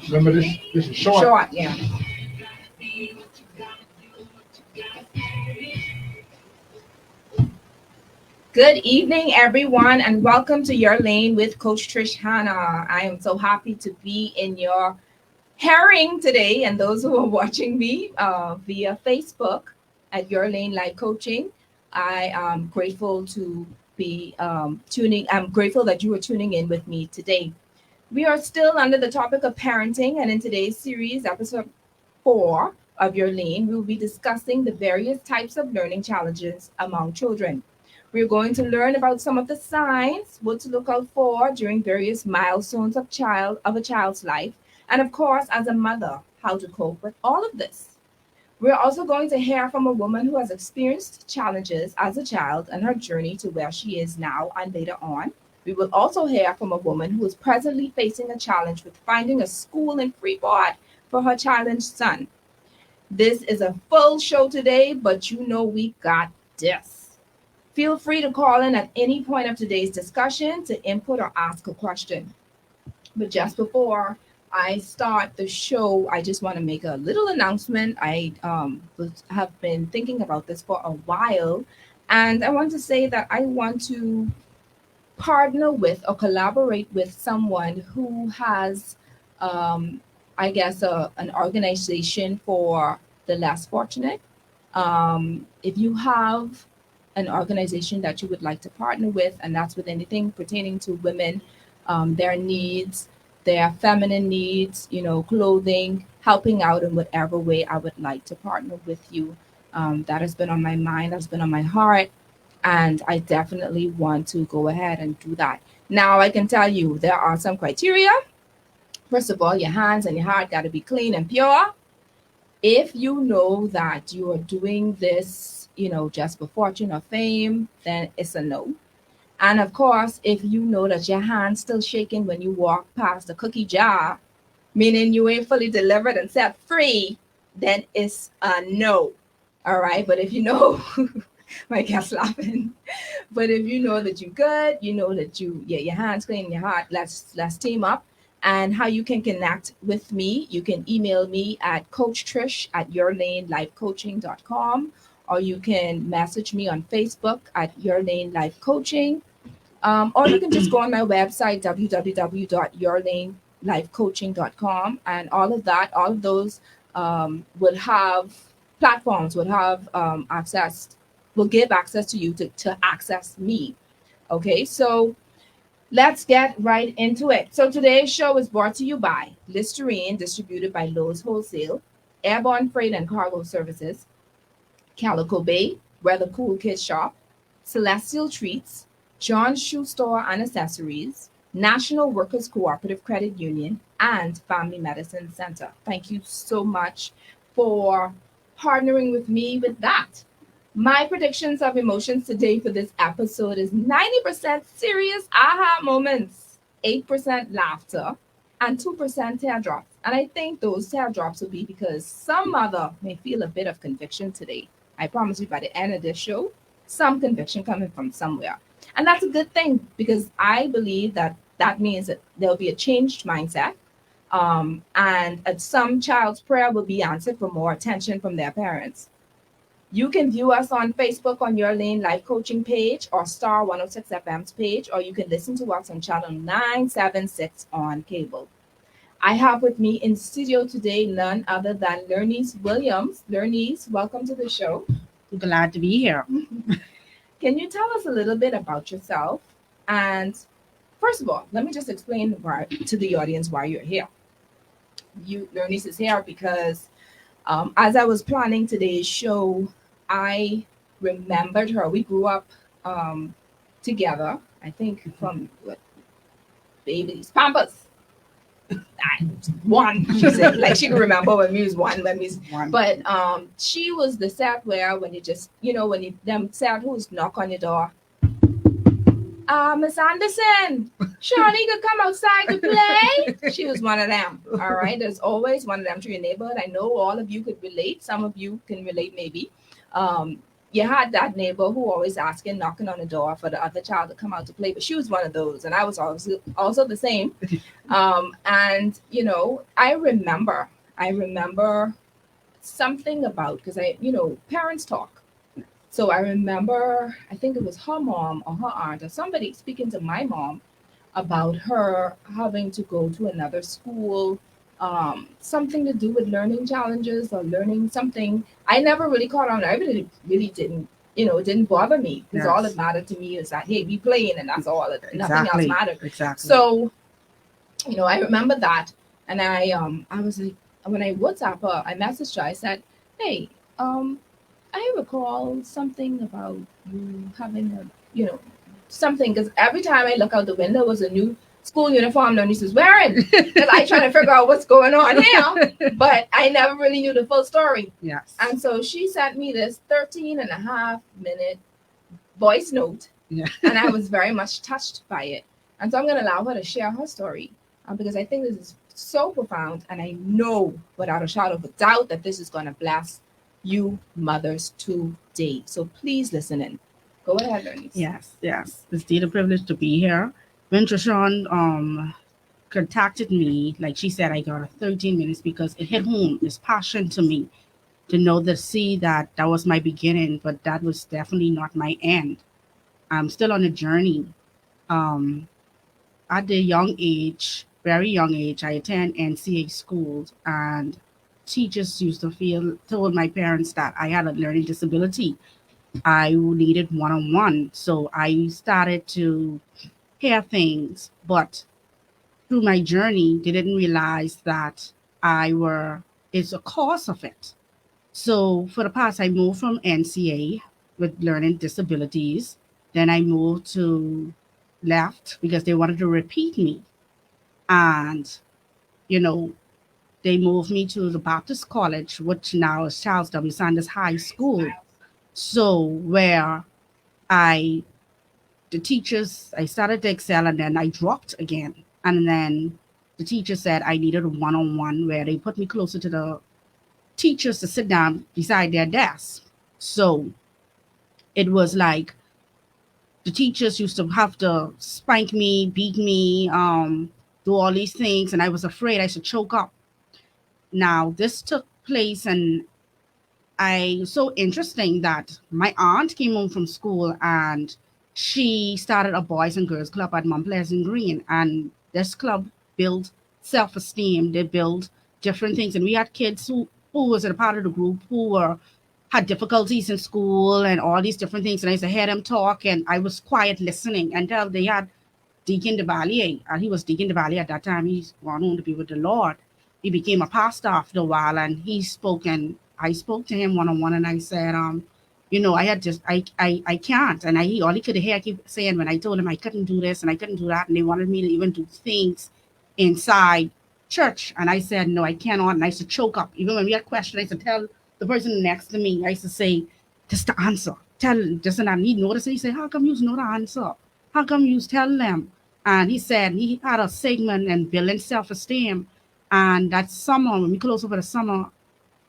Remember this is short. Short, yeah. Good evening, everyone, and welcome to Your Lane with Coach Trish Hanna. I am so happy to be in your hearing today, and those who are watching me via Facebook at Your Lane Life Coaching. I am grateful to be tuning. I'm grateful that you are tuning in with me today. We are still under the topic of parenting, and in today's series, episode 4 of Your Lane, we will be discussing the various types of learning challenges among children. We're going to learn about some of the signs, what to look out for during various milestones of a child's life, and of course, as a mother, how to cope with all of this. We're also going to hear from a woman who has experienced challenges as a child and her journey to where she is now and later on. We will also hear from a woman who is presently facing a challenge with finding a school in Freeport for her challenged son. This is a full show today, but you know we got this. Feel free to call in at any point of today's discussion to input or ask a question. But just before I start the show, I just want to make a little announcement. Have been thinking about this for a while, and I want to say that I want to partner with or collaborate with someone who has, I guess, an organization for the less fortunate. If you have an organization that you would like to partner with, and that's with anything pertaining to women, their needs, their feminine needs, clothing, helping out in whatever way, I would like to partner with you. That has been on my mind, that's been on my heart, and I definitely want to go ahead and do that. Now, I can tell you there are some criteria. First of all, your hands and your heart got to be clean and pure. If you know that you are doing this, just for fortune or fame, then it's a no. And of course, if you know that your hand's still shaking when you walk past the cookie jar, meaning you ain't fully delivered and set free, then it's a no. All right. But if you know, my cat's laughing. But if you know that you're good, you know that your hands clean, your heart, let's team up. And how you can connect with me, you can email me at coachtrish@yourlanelifecoaching.com, or you can message me on Facebook at Your Lane Life Coaching, or you can just go on my website, www.yourlanelifecoaching.com, and all of those will have platforms, will have access, will give access to you to access me. Okay, so let's get right into it. So today's show is brought to you by Listerine, distributed by Lowe's Wholesale, Airborne Freight and Cargo Services, Calico Bay, where the cool kids shop, Celestial Treats, John's Shoe Store and Accessories, National Workers Cooperative Credit Union, and Family Medicine Center. Thank you so much for partnering with me with that. My predictions of emotions today for this episode is 90% serious aha moments, 8% laughter, and 2% teardrops. And I think those teardrops will be because some mother may feel a bit of conviction today. I promise you by the end of this show, some conviction coming from somewhere. And that's a good thing because I believe that means that there'll be a changed mindset. And some child's prayer will be answered for more attention from their parents. You can view us on Facebook on Your Lane Life Coaching page or Star 106 FM's page, or you can listen to us on channel 976 on cable. I have with me in studio today none other than Lernice Williams. Lernice, welcome to the show. Glad to be here. Can you tell us a little bit about yourself? And first of all, let me just explain to the audience why you're here. Lernice is here because as I was planning today's show, I remembered her. We grew up together, I think from babies, Pampers. One, she said, like she can remember when we was one, One. but she was the set where when you just, when you them set who's knock on your door. Miss Anderson, Shawnee could come outside to play. She was one of them. All right. There's always one of them to your neighborhood. I know all of you could relate. Some of you can relate maybe. you had that neighbor who always asking, knocking on the door for the other child to come out to play. But she was one of those, and I was also the same. And I remember something about, because parents talk. So I remember, I think it was her mom or her aunt or somebody speaking to my mom about her having to go to another school, something to do with learning challenges or learning something. I never really caught on. I really didn't, it didn't bother me, because all that Yes. mattered to me is that, hey, we playing, and that's all. Nothing else Exactly. mattered. Exactly. So, I remember that, and I was like, when I WhatsApp her, I messaged her. I said, hey, I recall something about you having something, because every time I look out the window was a new school uniform Nonice was wearing. Because I try to figure out what's going on here, but I never really knew the full story. Yes. And so she sent me this 13.5-minute voice note, Yeah. and I was very much touched by it. And so I'm going to allow her to share her story, because I think this is so profound, and I know without a shadow of a doubt that this is going to bless you mothers today. So please listen in. Go ahead, Bernice. Yes. Yes. It's indeed a privilege to be here. When Trishon contacted me, like she said, I got a 13 minutes because it hit home. It's passion to me to know that see that that was my beginning, but that was definitely not my end. I'm still on a journey. Um, at the young age, very young age, I attend NCA schools, and teachers used to told my parents that I had a learning disability. I needed one on one. So I started to hear things, but through my journey, they didn't realize that it's a cause of it. So for the past, I moved from NCA with learning disabilities. Then I moved to left because they wanted to repeat me. And, you know, they moved me to the Baptist College, which now is Charles W. Sanders High School. So where I, the teachers, I started to excel and then I dropped again. And then the teacher said I needed a one-on-one where they put me closer to the teachers to sit down beside their desk. So it was like the teachers used to have to spank me, beat me, do all these things, and I was afraid I should choke up. Now this took place, and I so interesting that my aunt came home from school and she started a boys and girls club at Mount Pleasant Green, and this club built self-esteem. They built different things, and we had kids who was a part of the group who were had difficulties in school and all these different things. And I used to hear them talk, and I was quiet listening until they had Deacon DeValier, and he was Deacon DeValier at that time. He's gone on to be with the Lord. He became a pastor after a while, and he spoke, and I spoke to him one on one, and I said, I had just, I can't, and all he could hear, I keep saying when I told him I couldn't do this and I couldn't do that, and they wanted me to even do things inside church, and I said no, I cannot, and I used to choke up. Even when we had questions, I used to tell the person next to me, I used to say, "Just the answer. Tell just and I need notice." And he said, "How come you know the answer? How come you tell them?" And he said he had a segment in building self-esteem. And that summer, when we close over the summer,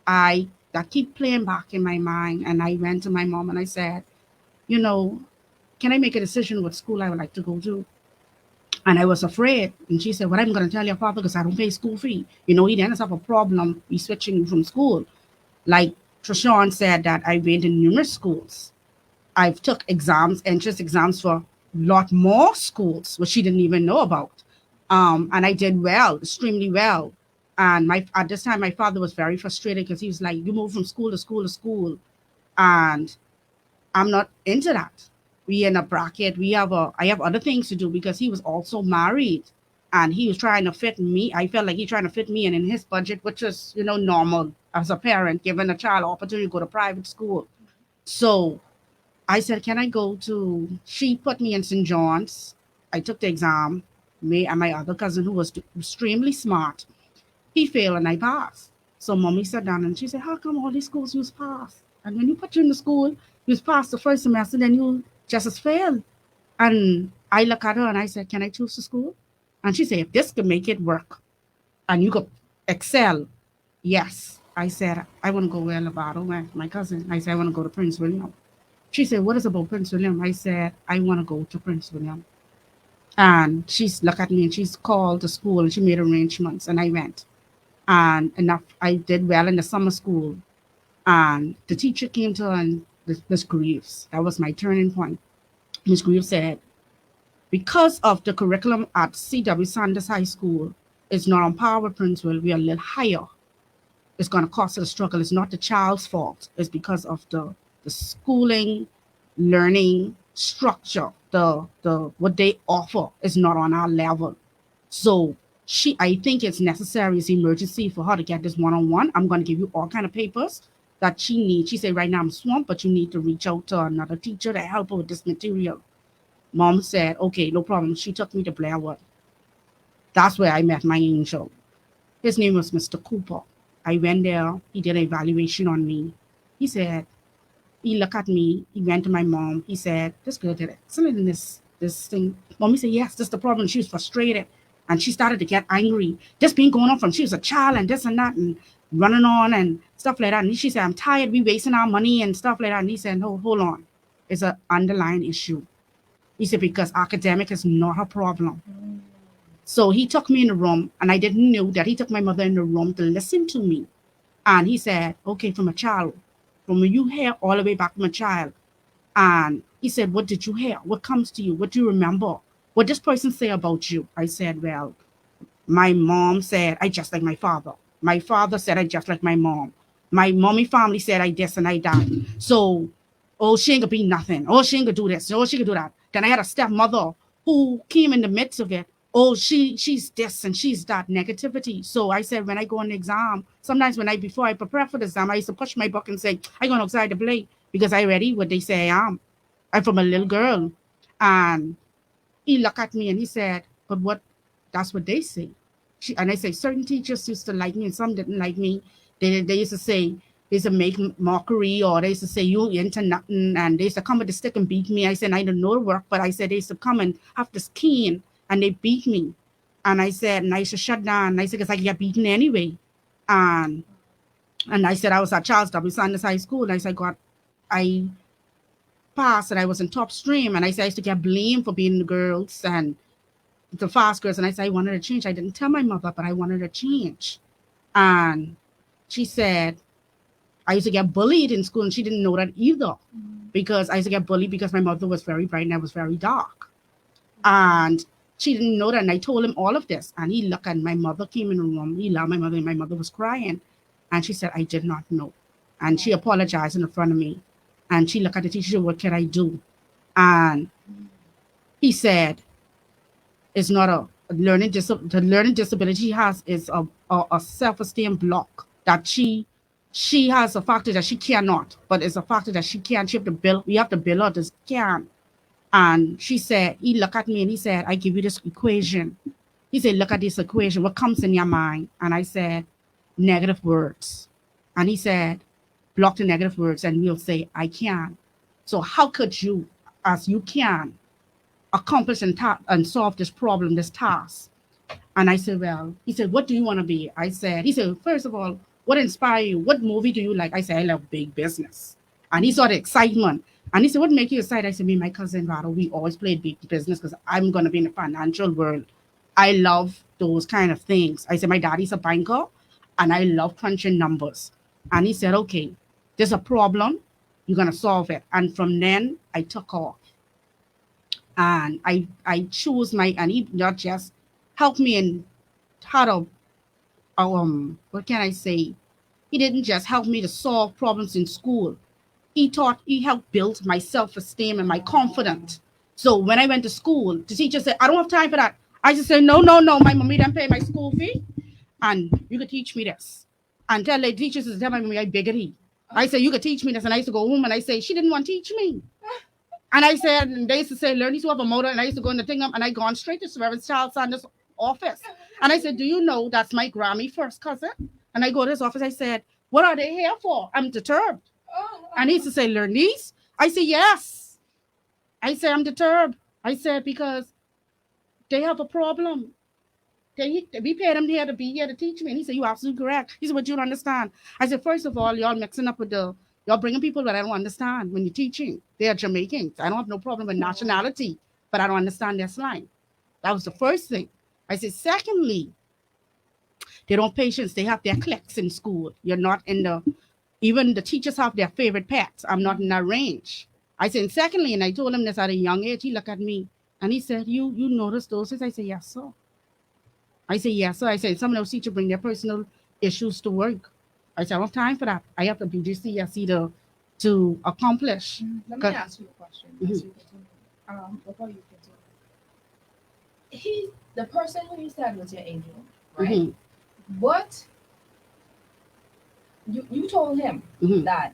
I that keep playing back in my mind. And I went to my mom and I said, you know, can I make a decision what school I would like to go to? And I was afraid. And she said, "Well, I'm going to tell your father because I don't pay school fee. He then has have a problem. He's switching from school." Like Trishon said that I've been to numerous schools. I've took exams, entrance exams for a lot more schools, which she didn't even know about. And I did well, extremely well. And at this time, my father was very frustrated because he was like, "You move from school to school to school, and I'm not into that. We in a bracket. I have other things to do because he was also married, and he was trying to fit me. I felt like he trying to fit me in his budget, which is normal as a parent, giving a child opportunity to go to private school. So I said, "Can I go to?" She put me in St. John's. I took the exam. Me and my other cousin, who was extremely smart, he failed and I passed. So mommy sat down and she said, "How come all these schools you pass? And when you put you in the school, you pass the first semester, then you just as fail." And I look at her and I said, "Can I choose the school?" And she said, "If this could make it work and you could excel, yes." I said, "I want to go where Lovato went, my cousin." I said, "I want to go to Prince William." She said, what is about Prince William? I said, I want to go to Prince William. And she's looked at me and she's called the school and she made arrangements and I went. And enough, I did well in the summer school. And the teacher came to her and Miss Greaves. That was my turning point. Miss Greaves said, because of the curriculum at C.W. Sanders High School is not on par with Princeville, we are a little higher. It's going to cost us a struggle. It's not the child's fault. It's because of the schooling, learning structure, the what they offer is not on our level. So I think it's necessary, it's emergency for her to get this one-on-one. I'm going to give you all kind of papers that she needs. She said, right now I'm swamped, but you need to reach out to another teacher to help her with this material. Mom said, okay, no problem. She took me to Blairwood. That's where I met my angel. His name was Mr. Cooper. I went there. He did an evaluation on me. He said, he looked at me. He went to my mom. He said, this girl did excellent in this thing. Mommy said, yes, this is the problem. She was frustrated. And she started to get angry. This been going on from she was a child and this and that and running on and stuff like that. And she said, I'm tired. We wasting our money and stuff like that. And he said, no, hold on. It's an underlying issue. He said, because academic is not a problem. So he took me in the room, and I didn't know that he took my mother in the room to listen to me. And he said, okay, from a child, from when you hear all the way back from a child. And he said, what did you hear? What comes to you? What do you remember? What this person say about you? I said, well, my mom said, I just like my father. My father said, I just like my mom. My mommy family said, I this and I that. So, oh, she ain't gonna be nothing. Oh, she ain't gonna do this. Oh, she gonna do that. Then I had a stepmother who came in the midst of it. Oh, she's this and she's that negativity. So I said, when I go on the exam, sometimes before I prepare for the exam, I used to push my book and say, I going outside to play because I ready what they say I am. I'm from a little girl. And he looked at me and he said, but what, that's what they say. And I say, certain teachers used to like me and some didn't like me. They used to say, they used to make mockery or they used to say, you into nothing. And they used to come with the stick and beat me. I said, I don't know the work, but I said, they used to come and have this cane and they beat me. And I said, and I used to shut down. And I said, because I get beaten anyway. And I said, I was at Charles W. Sanders High School. And I said, God, I passed and I was in top stream. And I said, I used to get blamed for being the girls and the fast girls. And I said, I wanted to change. I didn't tell my mother, but I wanted to change. And she said, I used to get bullied in school and she didn't know that either because I used to get bullied because my mother was very bright and I was very dark. And she didn't know that. And I told him all of this. And he looked and my mother came in the room. He loved my mother and my mother was crying. And she said, I did not know. And she apologized in front of me. And she looked at the teacher, what can I do? And he said, it's not a learning disability. The learning disability she has is a self-esteem block that she has a factor that she cannot, but it's a factor that she can't. She have to build. We have to build her this can. And she said, he looked at me and he said, I give you this equation. He said, look at this equation. What comes in your mind? And I said, negative words. And he said, block the negative words and we'll say, I can. So how could you, as you can, accomplish and solve this problem, this task? And I said, well, he said, what do you want to be? He said, first of all, what inspires you? What movie do you like? I said, I love big business. And he saw the excitement. And he said, what make you excited? I said, me and my cousin Rado, we always played big business because I'm going to be in the financial world. I love those kind of things. I said, my daddy's a banker and I love crunching numbers. And he said, okay, there's a problem. You're going to solve it. And from then I took off. And I chose and he not just helped me in how to, what can I say? He didn't just help me to solve problems in school. He helped build my self-esteem and my confidence. So when I went to school, the teacher said, I don't have time for that. I just said, no, my mommy didn't pay my school fee. And you could teach me this. And tell the teachers to tell my mommy I biggery. I said, you could teach me this. And I used to go home and I say, she didn't want to teach me. And I said, and they used to say, learn these to have a motor. And I used to go in the thing up and I gone straight to Reverend Charles Sanders' office. And I said, do you know that's my Grammy first cousin? And I go to his office. I said, what are they here for? I'm deterred. And he used to say, learn these? I said, yes. I said, I'm deterred. I said, because they have a problem. We paid them here to be here to teach me. And he said, you absolutely correct. He said, but you don't understand. I said, first of all, y'all mixing up with the You're bringing people that I don't understand when you're teaching. They are Jamaicans. I don't have no problem with nationality, but I don't understand their slang. That was the first thing. I said, secondly, they don't patience. They have their cliques in school. You're not in the, even the teachers have their favorite pets. I'm not in that range. I said, secondly, and I told him this at a young age, he looked at me and he said, you notice those? I said, yes, sir. I said, yes, sir. I said, some of those teachers bring their personal issues to work. I said, I don't have time for that. I have to be GCSE to accomplish. Let me ask you a question as you continue. Before you continue. The person who you said was your angel, right? What you told him that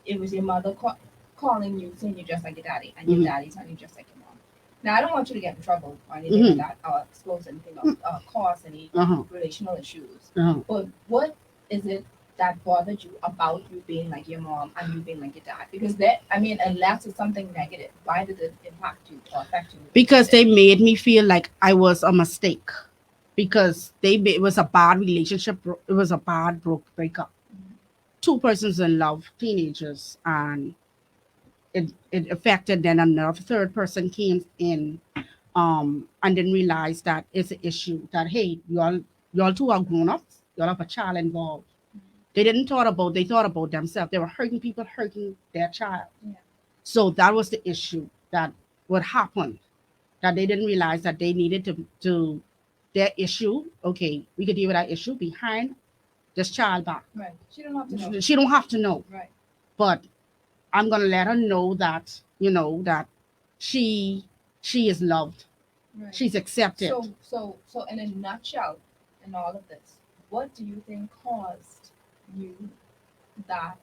it was your mother calling you saying you're just like your daddy, and your daddy telling you just like your mom. Now I don't want you to get in trouble or anything like that, or expose anything, or cause any relational issues. But what is it that bothered you about you being like your mom and you being like your dad? Because unless it's something negative, why did it impact you or affect you? Because they made me feel like I was a mistake. Because it was a bad relationship. It was a bad breakup. Two persons in love, teenagers, and it affected. Then another third person came in, and didn't realize that it's an issue. That hey, y'all two are grown ups. Y'all have a child involved. They didn't thought about. They thought about themselves. They were hurting people, hurting their child. Yeah. So that was the issue. That what happened. That they didn't realize that they needed to their issue. Okay, we could deal with that issue behind this child back. Right. She don't have to know. She don't have to know. Right. But I'm gonna let her know that that she is loved. Right. She's accepted. So in a nutshell, in all of this, what do you think caused you that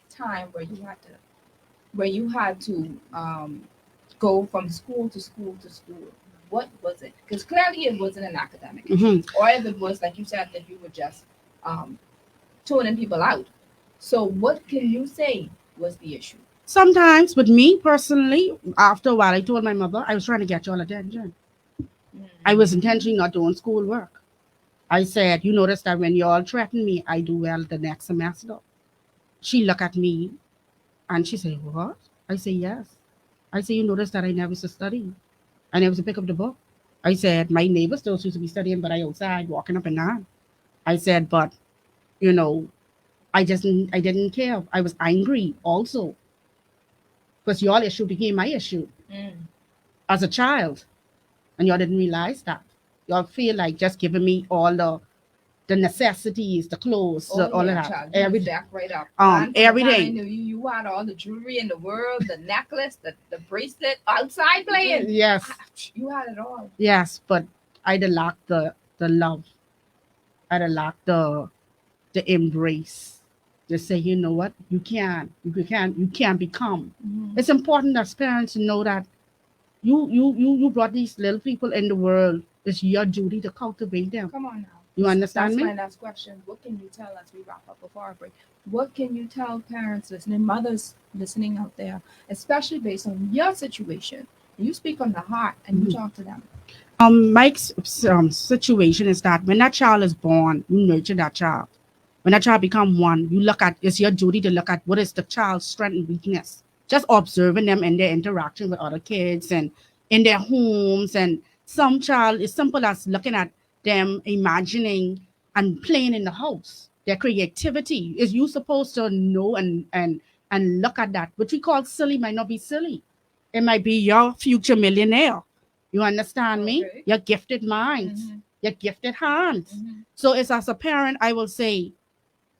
time where you had to go from school to school to school? What was it? Because clearly it wasn't an academic issue. Or if it was, like you said, that you were just tuning people out. So what can you say was the issue? Sometimes with me personally, after a while, I told my mother I was trying to get y'all attention. I was intentionally not doing schoolwork. I said, you notice that when y'all threaten me, I do well the next semester. She looked at me and she said, what? I said, yes. I said, you notice that I never used to study. I never used to pick up the book. I said, my neighbors still used to be studying, but I outside walking up and down. I said, but, I didn't care. I was angry also. Because your issue became my issue as a child. And y'all didn't realize that. Y'all feel like just giving me all the necessities, the clothes, all of that. Child, everything. Right up. Everything. I knew you had all the jewelry in the world, the necklace, the bracelet, outside playing. Yes. You had it all. Yes, but I'd lack the love. I'd lack the embrace. Just say, you know what, you can become. It's important as parents to know that you brought these little people in the world. It's your duty to cultivate them. Come on now. You understand me? That's my last question. What can you tell as we wrap up before our break? What can you tell parents listening, mothers listening out there, especially based on your situation? You speak on the heart and you talk to them. Mike's situation is that when that child is born, you nurture that child. When that child become one, it's your duty to look at what is the child's strength and weakness. Just observing them in their interaction with other kids and in their homes. And some child is simple as looking at them imagining and playing in the house. Their creativity is you supposed to know and look at that. What we call silly might not be silly. It might be your future millionaire. You understand me? Your gifted minds, your gifted hands. So as a parent, I will say,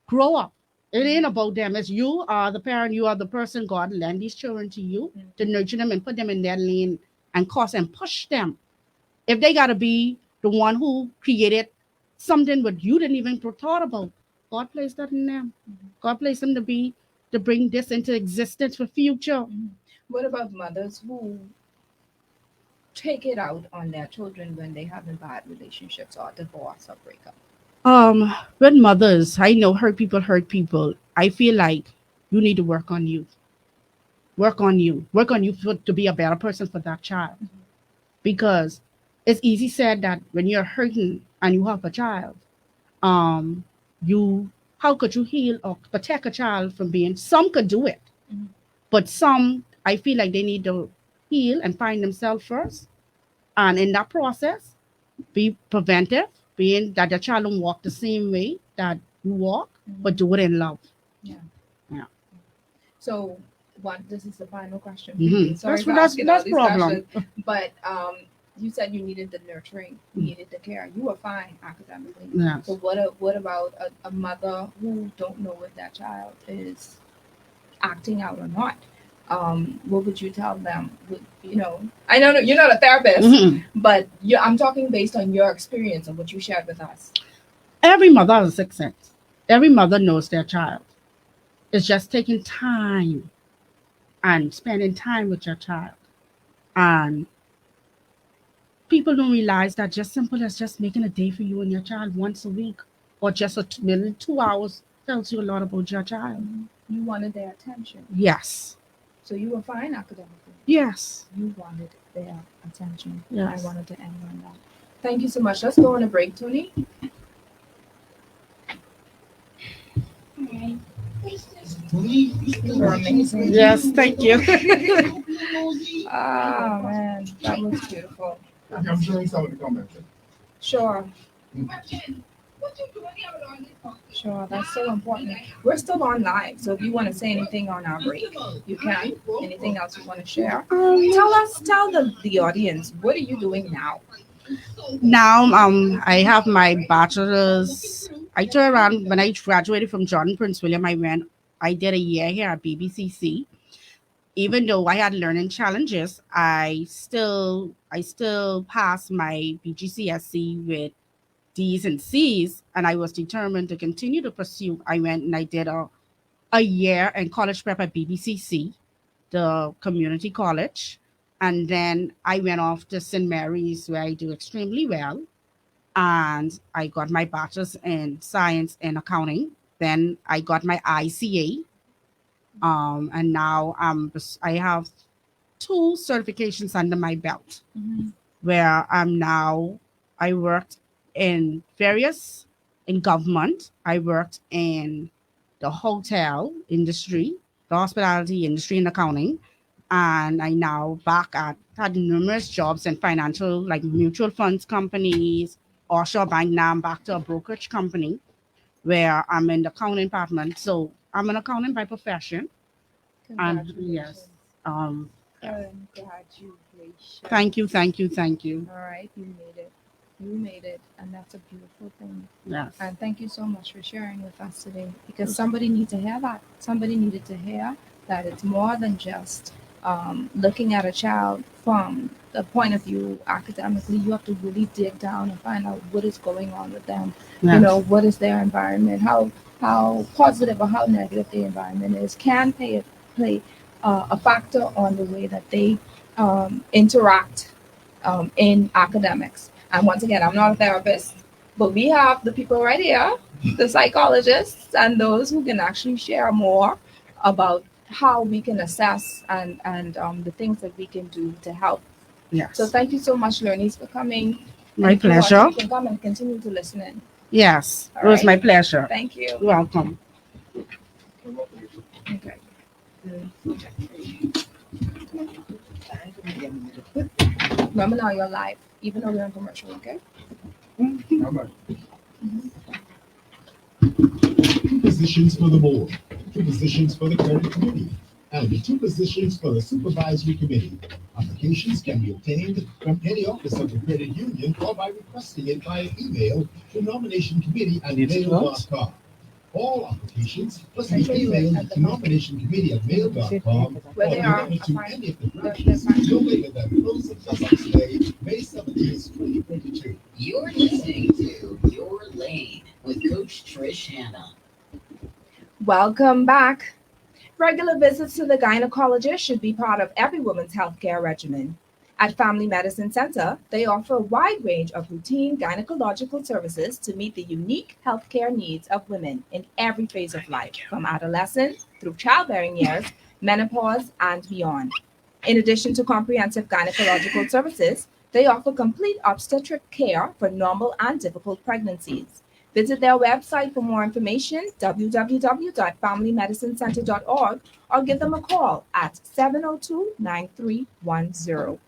grow up. It ain't about them. It's you are the parent. You are the person God lend these children to you to nurture them and put them in their lane and cause and push them. If they got to be the one who created something that you didn't even thought about, God placed that in them. God placed them to bring this into existence for future. What about mothers who take it out on their children when they have bad relationships or divorce or breakup? With mothers, I know hurt people. I feel like you need to work on you. Work on you to be a better person for that child. Because it's easy said that when you're hurting and you have a child, you how could you heal or protect a child from being, some could do it, Mhm. but some, I feel like they need to heal and find themselves first. And in that process, be preventive, being that the child don't walk the same way that you walk, but do it in love. Yeah. Yeah. So, this is the final question for you. Sorry That's for asking all that's these problem. questions, but you said you needed the nurturing, you needed the care. You were fine academically. Yes. So what about a mother who don't know if that child is acting out or not? What would you tell them? I know you're not a therapist, but I'm talking based on your experience and what you shared with us. Every mother has a sixth sense. Every mother knows their child. It's just taking time and spending time with your child. And people don't realize that just simple as just making a day for you and your child once a week, or just a little 2 hours, tells you a lot about your child. You wanted their attention. Yes. So you were fine academically. Yes. You wanted their attention. Yes. I wanted to end on that. Thank you so much. Let's go on a break, Tony. You were amazing. Yes, thank you. Ah, man, that was beautiful. I'm showing some of the comments. Sure. Sure, that's so important. We're still on live, so if you want to say anything on our break, you can. Anything else you want to share? Tell the audience, what are you doing now? Now, I have my bachelor's. I turned around when I graduated from Jordan Prince William. I did a year here at BBCC. Even though I had learning challenges, I still passed my BGCSE with D's and C's, and I was determined to continue to pursue. I went and I did a year in college prep at BBCC, the community college, and then I went off to St. Mary's where I do extremely well, and I got my bachelor's in science and accounting. Then I got my ICA, and now I have two certifications under my belt, where I worked in government. I worked in the hotel industry, the hospitality industry, and accounting. And I now had numerous jobs in financial, like mutual funds companies, offshore bank. Now I'm back to a brokerage company where I'm in the accounting department. So I'm an accountant by profession. And yes, Congratulations. thank you, thank you, thank you. All right, you made it. You made it, and that's a beautiful thing. Yes. And thank you so much for sharing with us today, because somebody needs to hear that. Somebody needed to hear that it's more than just looking at a child from the point of view academically. You have to really dig down and find out what is going on with them. Yes. What is their environment, how positive or how negative the environment is, can play a factor on the way that they interact in academics. And once again, I'm not a therapist, but we have the people right here, the psychologists, and those who can actually share more about how we can assess and the things that we can do to help. Yes. So thank you so much, Lernice, for coming. My And if you want, pleasure. you can come and continue to listen in. Yes, All it was right. my pleasure. Thank you. You're welcome. Okay. Remember now, you're live, even though we're on commercial, okay? How about 2 positions for the board, 2 positions for the credit committee, and 2 positions for the supervisory committee. Applications can be obtained from any office of the credit union or by requesting it via email to nominationcommittee@mail.com. All applications must be emailed to nominationcommittee@mail.com Where or they are, delivered to fine. any of the They're branches fine. no later than close of business day, May 17th, 2022. You're listening to Your Lane with Coach Trish Hanna. Welcome back. Regular visits to the gynecologist should be part of every woman's healthcare regimen. At Family Medicine Center, they offer a wide range of routine gynecological services to meet the unique healthcare needs of women in every phase of life, from adolescence through childbearing years, menopause, and beyond. In addition to comprehensive gynecological services, they offer complete obstetric care for normal and difficult pregnancies. Visit their website for more information, www.familymedicincenter.org, or give them a call at 702-9310.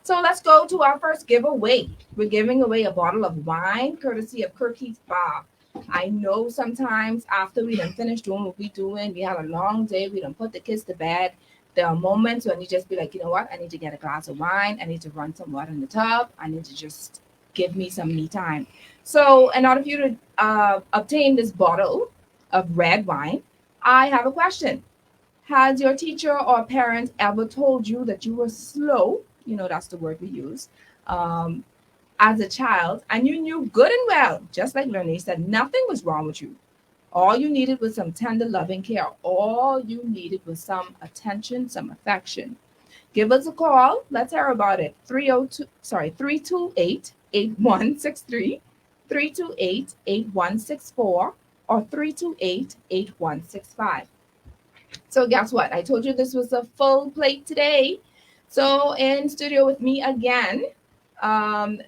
So let's go to our first giveaway. We're giving away a bottle of wine courtesy of Kirky's Bar. I know sometimes after we done finished doing what we doing, we had a long day, we done put the kids to bed. There are moments when you just be like, you know what, I need to get a glass of wine, I need to run some water in the tub, I need to just give me some me time. So in order for you to obtain this bottle of red wine, I have a question. Has your teacher or parent ever told you that you were slow? You know, that's the word we use. As a child, and you knew good and well, just like Lerne said, nothing was wrong with you. All you needed was some tender, loving care. All you needed was some attention, some affection. Give us a call. Let's hear about it. 328-8163, 328-8164, or 328-8165. So guess what? I told you this was a full plate today. So in studio with me again,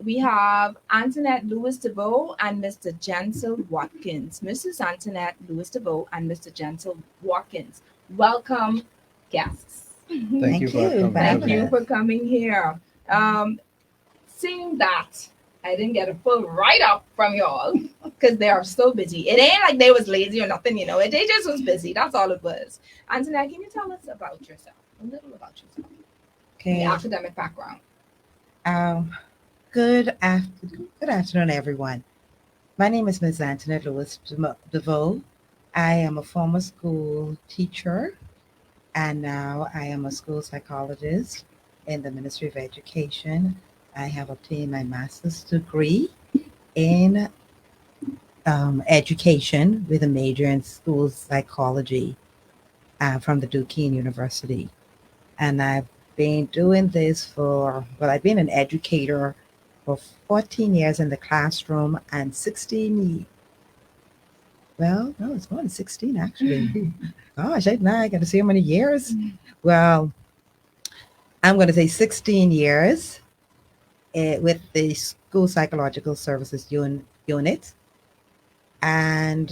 we have Antoinette Lewis DeVoe and Mr. Jensel Watkins. Mrs. Antoinette Lewis DeVoe and Mr. Jensel Watkins. Welcome, guests. Thank you for coming. Thank you for coming here. Seeing that I didn't get a full write-up from y'all because they are so busy. It ain't like they was lazy or nothing, you know. They just was busy. That's all it was. Antoinette, can you tell us about yourself? A little about yourself. Okay. Your academic background. Good afternoon, everyone. My name is Ms. Antoinette Lewis DeVoe. I am a former school teacher, and now I am a school psychologist in the Ministry of Education. I have obtained my master's degree in education with a major in school psychology from the Duquesne University. And I've been doing this I've been an educator for 14 years in the classroom and 16, well, no, it's more than 16 actually. Gosh, I got to see how many years. Well, I'm going to say 16 years with the School Psychological Services unit. And,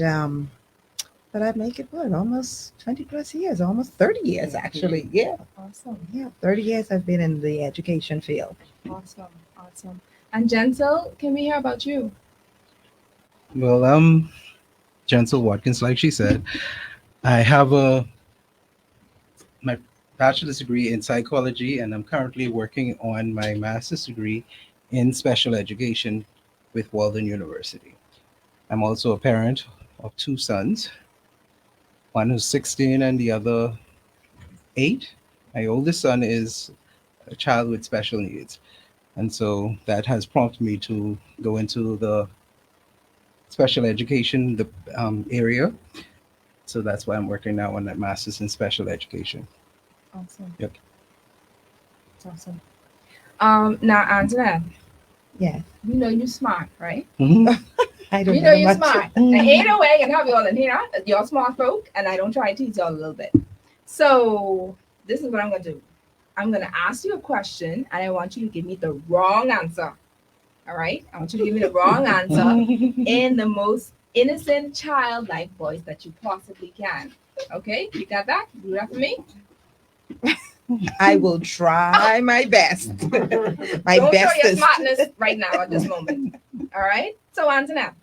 but I make it almost 20 plus years, almost 30 years actually. Yeah. Awesome. Yeah, 30 years I've been in the education field. Awesome. And Jensel, can we hear about you? Well, I'm Jensel Watkins, like she said. I have my bachelor's degree in psychology, and I'm currently working on my master's degree in special education with Walden University. I'm also a parent of two sons, one who's 16 and the other 8. My oldest son is a child with special needs. And so that has prompted me to go into the special education area. So that's why I'm working now on that master's in special education. Awesome. Yep. That's awesome. Now, Antoinette, Yeah. you know you're smart, right? I don't You know you're much. smart. And ain't no way I can have you all in here. You're smart folk, and I don't try to teach y'all a little bit. So this is what I'm going to do. I'm going to ask you a question, and I want you to give me the wrong answer. All right? I want you to give me the wrong answer in the most innocent, childlike voice that you possibly can. Okay? You got that? Do that for me? I will try my best. My Don't best show your is smartness right now at this moment. All right? So, Antoinette,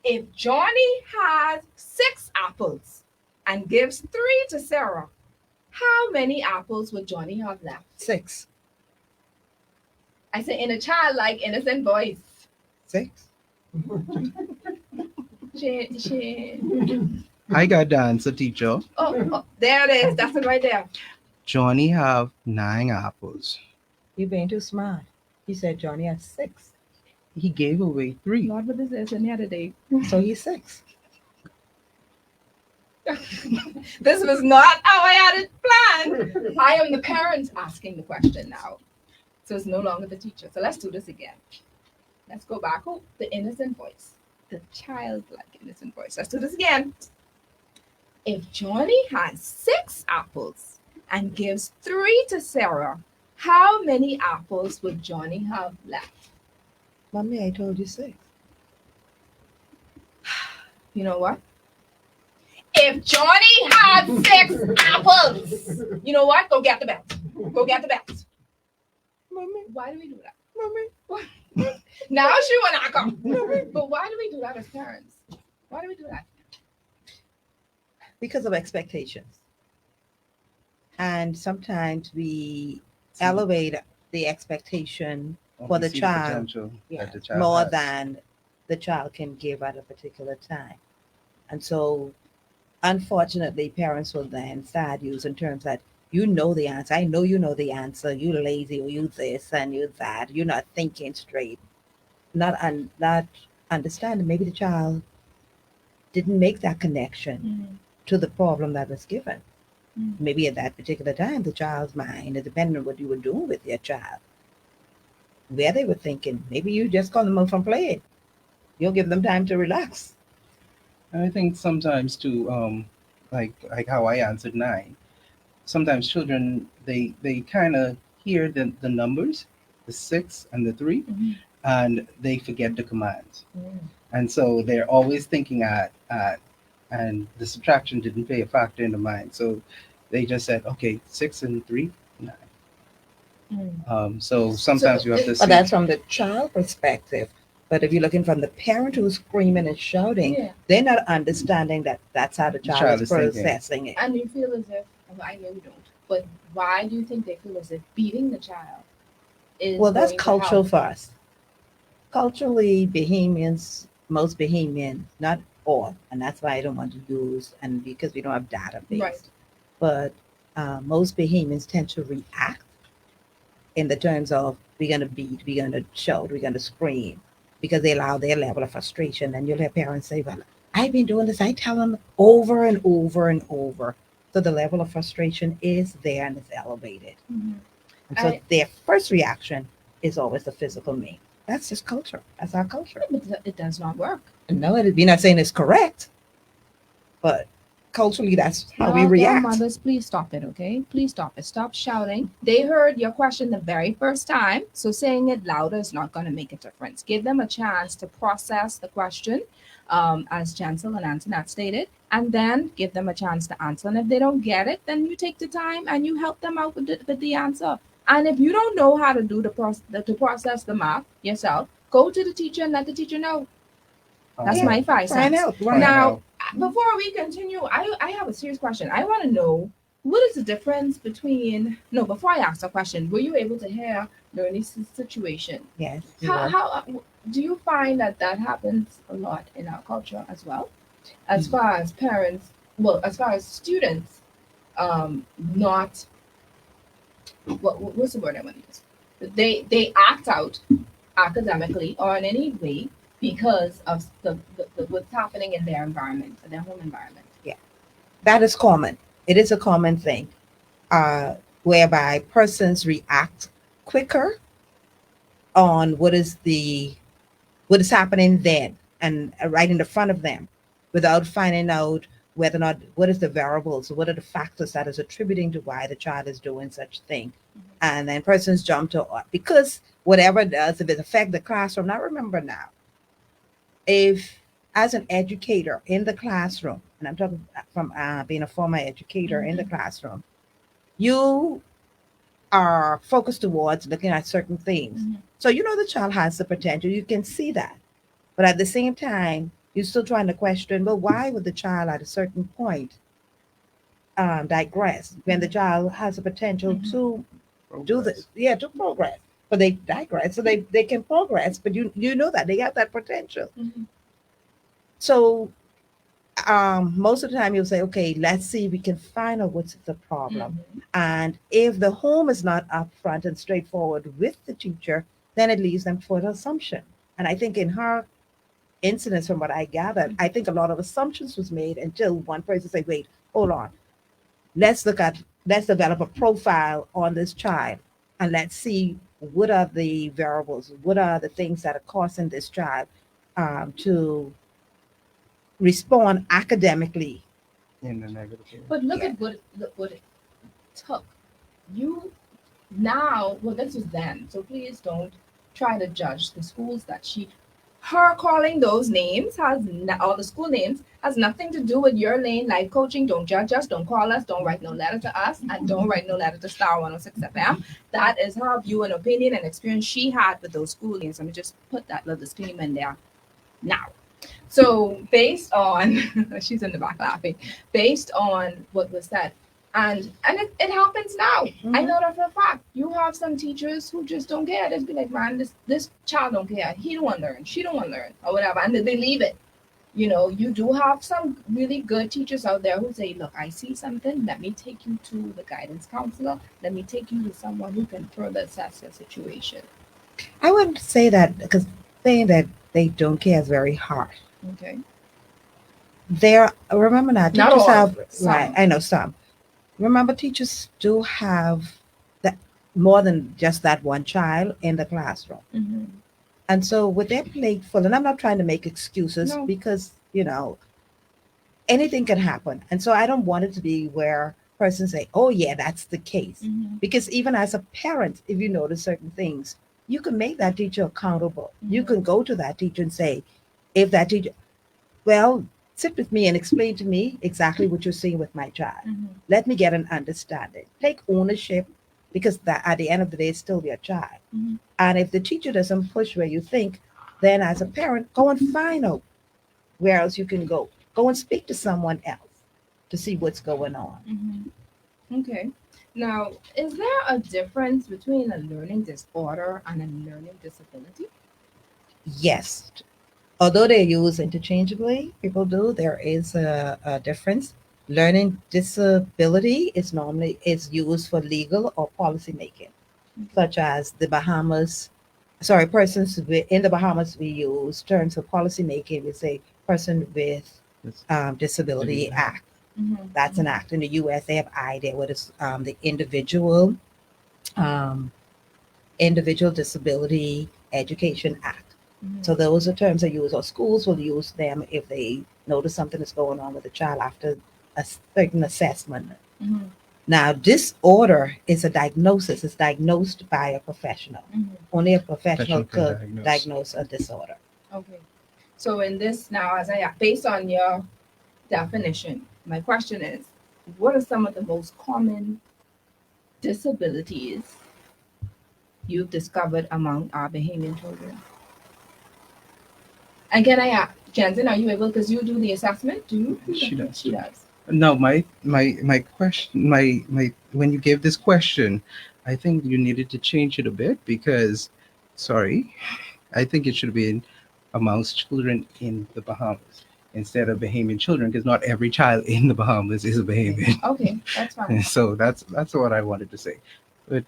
if Johnny has 6 apples and gives 3 to Sarah, how many apples would Johnny have left? 6. I say in a childlike, innocent voice. 6. I got the answer, teacher. Oh, there it is. That's it right there. Johnny have 9 apples. You're being too smart. He said Johnny has 6. He gave away 3. Not what this is any other day. So he's 6. This was not how I had it planned. I am the parent asking the question now. So it's no longer the teacher. So let's do this again. Let's go back. Oh, the innocent voice. The childlike innocent voice. Let's do this again. If Johnny has 6 apples and gives 3 to Sarah, how many apples would Johnny have left? Mommy, I told you 6. You know what? If Johnny had 6 apples, you know what? Go get the belt. Go get the belt. Mommy, Why do we do that? mommy. Now she wanna come. But why do we do that as parents? Why do we do that? Because of expectations. And sometimes we See, elevate the expectation or for we the see child, potential that the child more has. than the child can give at a particular time. And so, unfortunately, parents will then start using terms that you know the answer. I know you know the answer. You lazy, or you this and you that. You're not thinking straight. Not understanding. Maybe the child didn't make that connection to the problem that was given. Maybe at that particular time, the child's mind, depending on what you were doing with your child, where they were thinking. Maybe you just call them up from playing. You'll give them time to relax. And I think sometimes too, like how I answered 9. Sometimes children they kind of hear the numbers, the 6 and the 3, and they forget the commands, and so they're always thinking at, and the subtraction didn't play a factor in the mind, so they just said, okay, 6 and 3, 9. So sometimes you have to see. But that's from the child perspective. But if you're looking from the parent who's screaming and shouting, they're not understanding that that's how the child is thinking. processing it. And you feel as if, I know you don't, but why do you think they feel as if beating the child is Well, that's going to cultural help? for us. Culturally, Bahamians, most Bahamians, not all, and that's why I don't want to use, and because we don't have database, Right. but most Bahamians tend to react in the terms of we're going to beat, we're going to shout, we're going to scream, because they allow their level of frustration. And you'll hear parents say, well, I've been doing this, I tell them over and over and over. So the level of frustration is there and it's elevated. And so their first reaction is always the physical mean. That's just culture. That's our culture. But it does not work. No, we're not saying it's correct, but culturally, that's how we react. Mothers, please stop it, okay? Please stop it. Stop shouting. They heard your question the very first time, so saying it louder is not going to make a difference. Give them a chance to process the question, as Chancel and Antoinette stated, and then give them a chance to answer. And if they don't get it, then you take the time and you help them out with the answer. And if you don't know how to do to process the math yourself, go to the teacher and let the teacher know. That's my 5 cents. Find out. Right. Now, before we continue, I have a serious question. I want to know, what is the difference between, no, before I ask the question, were you able to hear Learning's situation? Yes. How do you find that happens a lot in our culture as well? As far as parents, well, as far as students, not, what's the word I want to use? They act out academically or in any way because of the what's happening in their environment, their home environment. Yeah, that is common. It is a common thing, whereby persons react quicker on what is happening then and right in the front of them, without finding out whether or not what is the variables, what are the factors that is attributing to why the child is doing such thing. And then persons jump to, because whatever it does, if it affects the classroom. Now remember now, if as an educator in the classroom, and I'm talking from being a former educator in the classroom, you are focused towards looking at certain things. So you know the child has the potential, you can see that. But at the same time, you're still trying to question, well, why would the child at a certain point digress when the child has the potential to do this? Yeah, to progress. But they digress, so they can progress, but you know that they have that potential. So most of the time you'll say, okay, let's see if we can find out what's the problem. And if the home is not upfront and straightforward with the teacher, then it leaves them for an assumption. And I think in her incidents, from what I gathered, I think a lot of assumptions was made until one person said, wait, hold on. Let's develop a profile on this child and let's see what are the variables, what are the things that are causing this child to respond academically In the negative way. But look at what it took. You now, well, this was then, so please don't try to judge the schools that she her calling those names all the school names has nothing to do with your lane life coaching. Don't judge us, don't call us, don't write no letter to us, and don't write no letter to Star 106 FM. That is her view and opinion and experience she had with those school names. Let me just put that little disclaimer in there now. So based on she's in the back laughing, based on what was said, and it happens now. I know that for a fact. You have some teachers who just don't care. They be like, man, this child don't care. He don't want to learn. She don't want to learn, or whatever, and then they leave it. You know, you do have some really good teachers out there who say, look, I see something. Let me take you to the guidance counselor. Let me take you to someone who can further assess your situation. I wouldn't say that, because saying that they don't care is very harsh. Okay. Remember now, Not teachers all, have, some. right, I know some. Remember, teachers do have that more than just that one child in the classroom. Mm-hmm. And so with their plate full, and I'm not trying to make excuses, No. because, anything can happen. And so I don't want it to be where persons say, oh yeah, that's the case. Mm-hmm. Because even as a parent, if you notice certain things, you can make that teacher accountable. You Mhm. can go to that teacher and say, if that teacher, well, sit with me and explain to me exactly what you're seeing with my child. Mm-hmm. Let me get an understanding. Take ownership, because that at the end of the day, it's still your child. Mm-hmm. And if the teacher doesn't push where you think, then as a parent, go and find out where else you can go. Go and speak to someone else to see what's going on. Mm-hmm. Okay. Now, is there a difference between a learning disorder and a learning disability? Yes. Although they're used interchangeably, people do, there is a difference. Learning disability is used for legal or policy making, such as the Bahamas. Sorry, in the Bahamas, we use terms for policy making. We say person with disability act. Mm-hmm. That's an act. In the U.S., they have IDEA, what is the um, Individual Disability Education Act. Mm-hmm. So those are terms they use, or schools will use them if they notice something is going on with the child after a certain assessment. Mm-hmm. Now, disorder is a diagnosis. It's diagnosed by a professional. Mm-hmm. Only a professional Professional could can diagnose a disorder. Okay. So in this now, based on your definition, my question is, what are some of the most common disabilities you've discovered among our Bahamian children? And can I ask, Jensen, are you able, because you do the assessment? Do you? She does. She does. No, my question, my when you gave this question, I think you needed to change it a bit because, sorry, I think it should have been amongst children in the Bahamas instead of Bahamian children, because not every child in the Bahamas is a Bahamian. Okay, that's fine. So that's what I wanted to say. But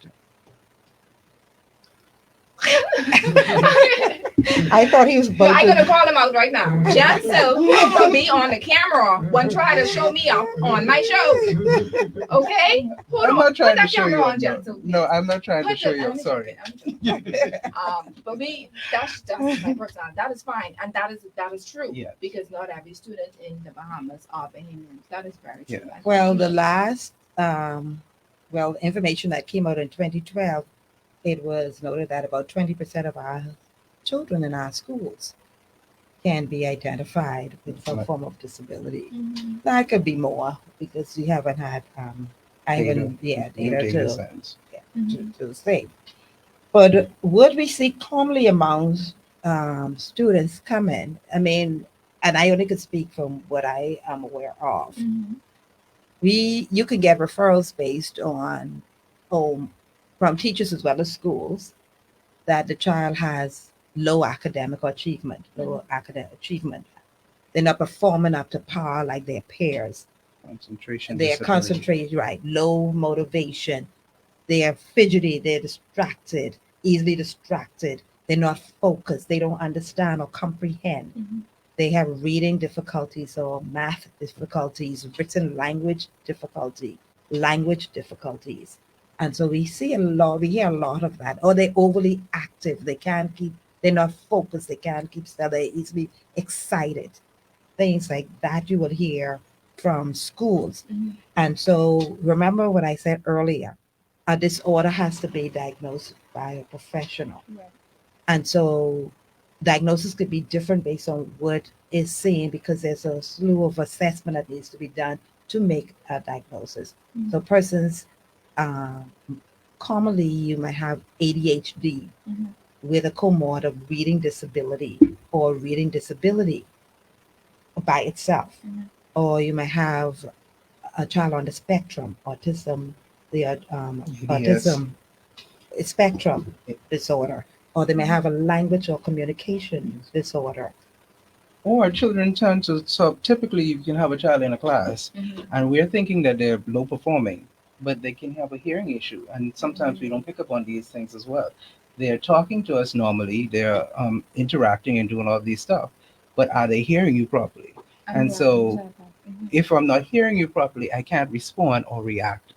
I thought he was I'm about gonna to. call him out right now. Jensen will be on the camera when try to show me up on my show. Okay? Hold I'm on. not Put trying that to show camera you on, up. Jensen. No, I'm not trying to Put show the- you up. Sorry. I'm joking. But that's my personality. That is fine, and that is true. Yeah. Because not every student in the Bahamas are Bahamians. That is very true. Yeah. Well, the last information that came out in 2012, it was noted that about 20% of our children in our schools can be identified with some Right. form of disability. Mhm. That could be more, because we haven't had I haven't No data data science. to say. But what we see commonly amongst students come in, I mean, and I only could speak from what I am aware of. Mhm. You can get referrals based on from teachers as well as schools, that the child has low academic achievement. They're not performing up to par like their peers. Concentration. They're disability. concentrated, right? Low motivation. They are fidgety. They're distracted, easily distracted. They're not focused. They don't understand or comprehend. Mhm. They have reading difficulties or math difficulties, written language difficulties. And so we hear a lot of that. Or they're overly active. They're not focused. They can't keep still. They're easily excited. Things like that you would hear from schools. Mhm. And so remember what I said earlier, a disorder has to be diagnosed by a professional. Right. And so diagnosis could be different based on what is seen because there's a slew of assessment that needs to be done to make a diagnosis. Mhm. So persons, um, commonly you might have ADHD Mhm. with a comorbid of reading disability or reading disability by itself. Mhm. Or you might have a child on the spectrum, autism, the Yes. autism spectrum disorder, or they may have a language or communication disorder. Or children tend to, so typically you can have a child in a class Mhm. and we're thinking that they're low performing, but they can have a hearing issue. And sometimes we don't pick up on these things as well. They're talking to us normally, they're interacting and doing all these stuff, but are they hearing you properly? I'm And glad you so said that. Mhm. if I'm not hearing you properly, I can't respond or react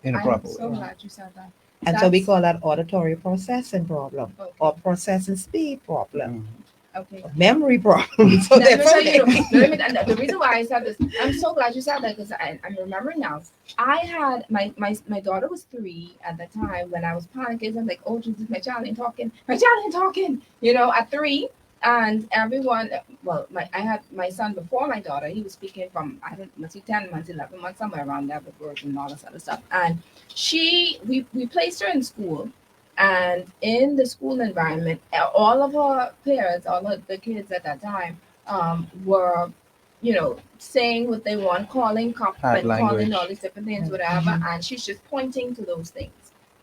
in a I'm proper so way. glad you said that. And so we That's call that auditory processing problem or okay. processing speed problem, Okay. memory problem. So Let me that's tell you, okay. and the reason why I said this, I'm so glad you said that because I'm remembering now. I had my daughter was 3 at the time when I was panicking. I'm like, oh Jesus, my child ain't talking. My child ain't talking. At 3, and everyone. Well, I had my son before my daughter. He was speaking from I don't must be 10 months, 11 months, somewhere around there with words and all this other stuff. And we placed her in school. And in the school environment, all of our parents, all of the kids at that time, were, saying what they want, calling cop Bad and calling language. all these different things, whatever. And she's just pointing to those things.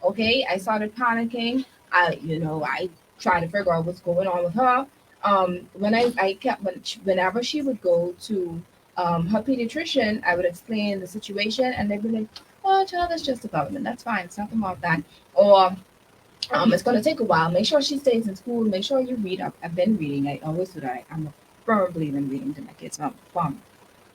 Okay, I started panicking. I tried to figure out what's going on with her. When I kept whenever she would go to her pediatrician, I would explain the situation, and they'd be like, "Oh, child, that's just development. That's fine. It's nothing about that." Or it's going to take a while. Make sure she stays in school. Make sure you read up. I've been reading. I always do that. I'm a firm believer in reading to my kids from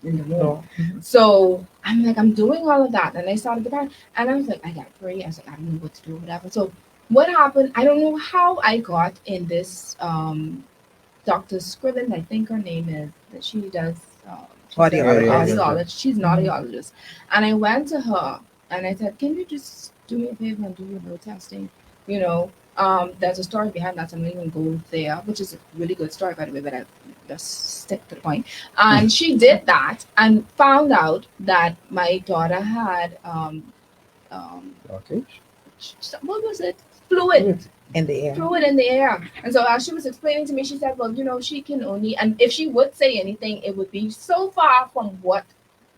in the womb. So I'm like, I'm doing all of that. And I started to panic. And I was like, I got to pray. I was like, I don't know what to do, whatever. So what happened? I don't know how I got in this Dr. Scriven, I think her name is, that she does Audiologist. audiologist. She's an Mhm. audiologist. And I went to her and I said, can you just do me a favor and do your little testing? There's a story behind that. So I'm not even go there, which is a really good story, by the way, but I just stick to the point. And she did that and found out that my daughter had Okay. what was it? Fluid In the air. fluid in the air. And so as she was explaining to me, she said, well, she can only, and if she would say anything, it would be so far from what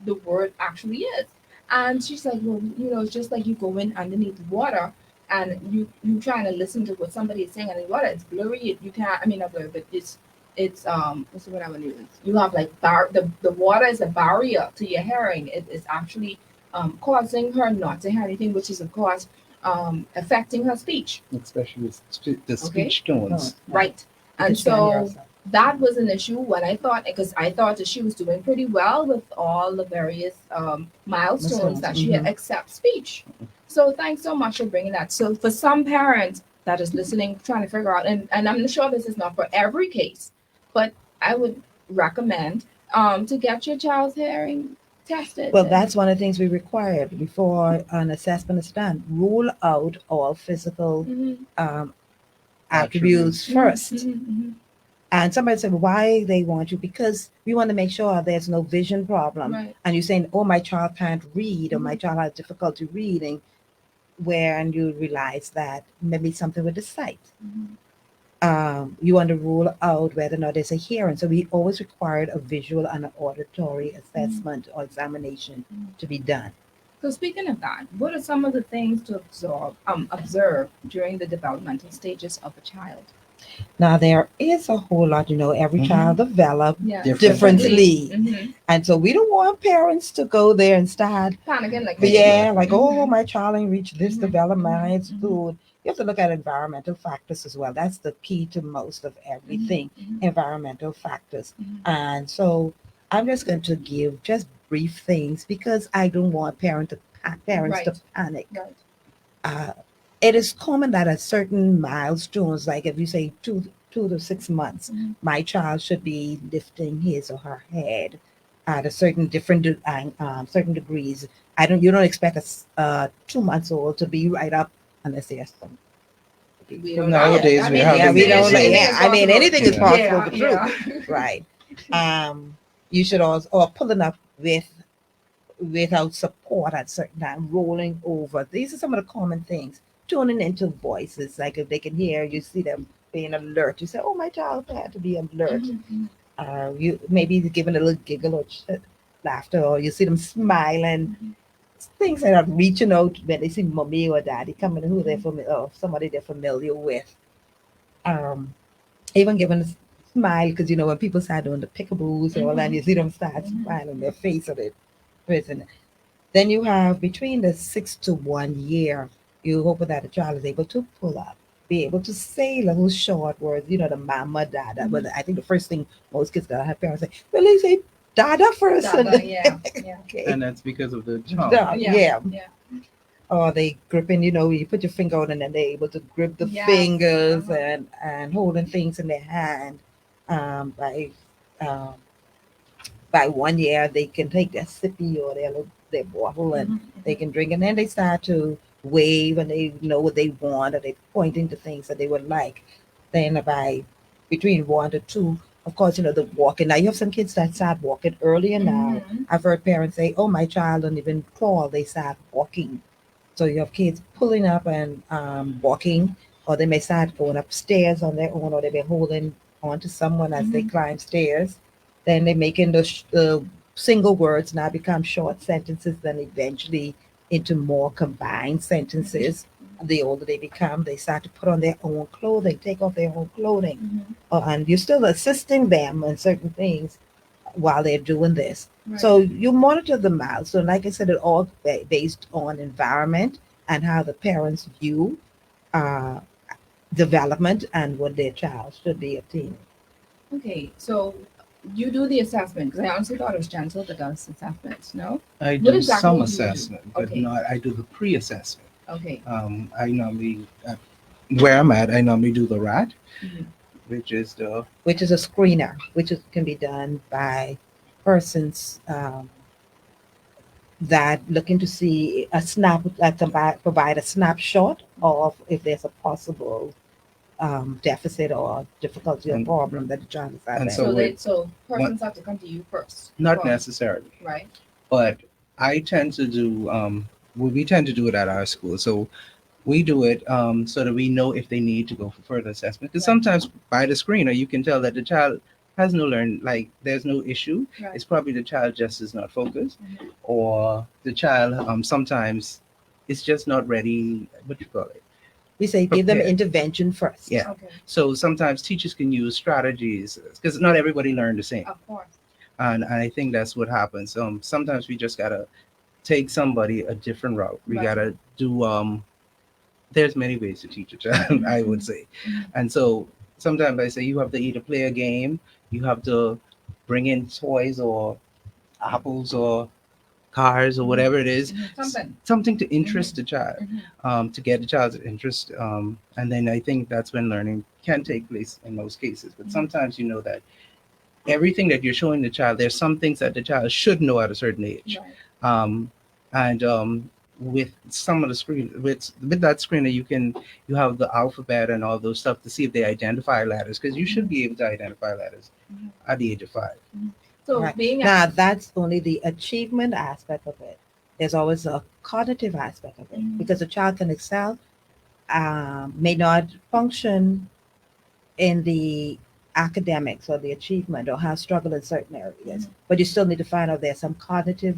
the word actually is. And she's like, well, it's just like you go in underneath water and you trying to listen to what somebody is saying underneath water. It's blurry. You can't, I mean, not blurry, but it's what's the word I want to use? You have like the water is a barrier to your hearing. It is actually causing her not to hear anything, which is of course affecting her speech. Especially the speech tones. Right. And so that was an issue when I thought, because I thought that she was doing pretty well with all the various milestones that she had except speech. So thanks so much for bringing that. So for some parents that is listening, trying to figure out, and I'm sure this is not for every case, but I would recommend to get your child's hearing tested. Well, that's one of the things we require before an assessment is done. Rule out all physical attributes first. And somebody said, why they want you? Because we want to make sure there's no vision problem. Right. And you're saying, oh, my child can't read, or my child has difficulty reading, and you realize that maybe something with the sight. You want to rule out whether or not there's a hearing. So we always required a visual and an auditory assessment or examination to be done. So speaking of that, what are some of the things to observe during the developmental stages of a child? Now, there is a whole lot, every child develops Differently. differently. And so we don't want parents to go there and start Panicking like, oh, my child ain't reached this development school. You have to look at environmental factors as well. That's the key to most of everything, environmental factors. And so I'm just going to give just brief things because I don't want parents to panic. Right. It is common that at certain milestones, like if you say 2 to 6 months, my child should be lifting his or her head at a certain certain degrees. You don't expect a 2 months old to be right up unless there's some We Well, don't know yet. nowadays I we mean, have Yeah, we don't. anything Yeah, is I mean, possible. anything is Yeah. possible. Yeah, But true, yeah. right? You should also, or pulling up without support at certain time, rolling over. These are some of the common things. Tuning into voices, like if they can hear, you see them being alert. You say, "Oh, my child had to be alert." Mhm. You maybe giving a little giggle or laughter, or you see them smiling. Things that are reaching out when they see mommy or daddy coming, who they're familiar, or somebody they're familiar with. Um, Even giving a smile, because you know when people start doing the pickaboos and all that, you see them start smiling, their face of it. Person. Then you have between the 6 to 1 year, you hope that the child is able to pull up, be able to say little short words, the mama, dada. But I think the first thing most kids gotta have parents say, well, they say dada first. Dada, yeah, yeah. Okay. And that's because of the tongue. Yeah. Yeah. Or they gripping, you put your finger on and then they're able to grip the Yes. fingers Uh-huh. and holding things in their hand. Um, by um, by 1 year, they can take their sippy or their bottle and they can drink. And then they start to wave and they know what they want, or they pointing to things that they would like. Then by between 1 to 2, of course, the walking. Now you have some kids that start walking earlier now. Mhm. I've heard parents say, "Oh, my child don't even crawl; they start walking." So you have kids pulling up and walking, or they may start going upstairs on their own, or they may holding on to someone as they climb stairs. Then they making the single words now become short sentences, then eventually into more combined sentences. The older they become, they start to put on their own clothing, take off their own clothing, Mhm. and you're still assisting them in certain things while they're doing this. Right. So you monitor the mouth. So like I said, it all based on environment and how the parents view uh, development and what their child should be obtaining. Okay, so you do the assessment because I honestly thought it was gentle that does assessments. No. I What do exactly some do you do? assessment, but Okay. not. I do the pre-assessment. Okay. I normally, where I'm at, I normally do the RAT, Mhm. which is the Which is a screener, can be done by persons that looking to see a snap that provide a snapshot of if there's a possible deficit or difficulty or And- problem that the child is and having. so So persons have to come to you first. not for- necessarily, Right. but I tend to do. We tend to do it at our school, so we do it so that we know if they need to go for further assessment. Because Right. sometimes by the screener, you can tell that the child has no like there's no issue. Right. It's probably the child just is not focused, Mhm. or the child sometimes it's just not ready. What you call it? We say give them Prepared. intervention first. Yeah. Okay. So sometimes teachers can use strategies because not everybody learned the same, Of course. and I think that's what happens. Sometimes we just gotta take somebody a different route. We Right. gotta do there's many ways to teach a child, I would say. Mhm. And so sometimes I say you have to either play a game, you have to bring in toys or apples or cars or whatever it is, something to interest the child, to get the child's interest. And then I think that's when learning can take place in most cases. But sometimes you know that everything that you're showing the child, there's some things that the child should know at a certain age. Right. And with some of the screen with that screener you have the alphabet and all those stuff to see if they identify letters, because you should be able to identify letters at the age of 5. So Right. being Now that's only the achievement aspect of it. There's always a cognitive aspect of it, Mhm. because a child can excel, may not function in the academics or the achievement, or have struggle in certain areas, but you still need to find out there's some cognitive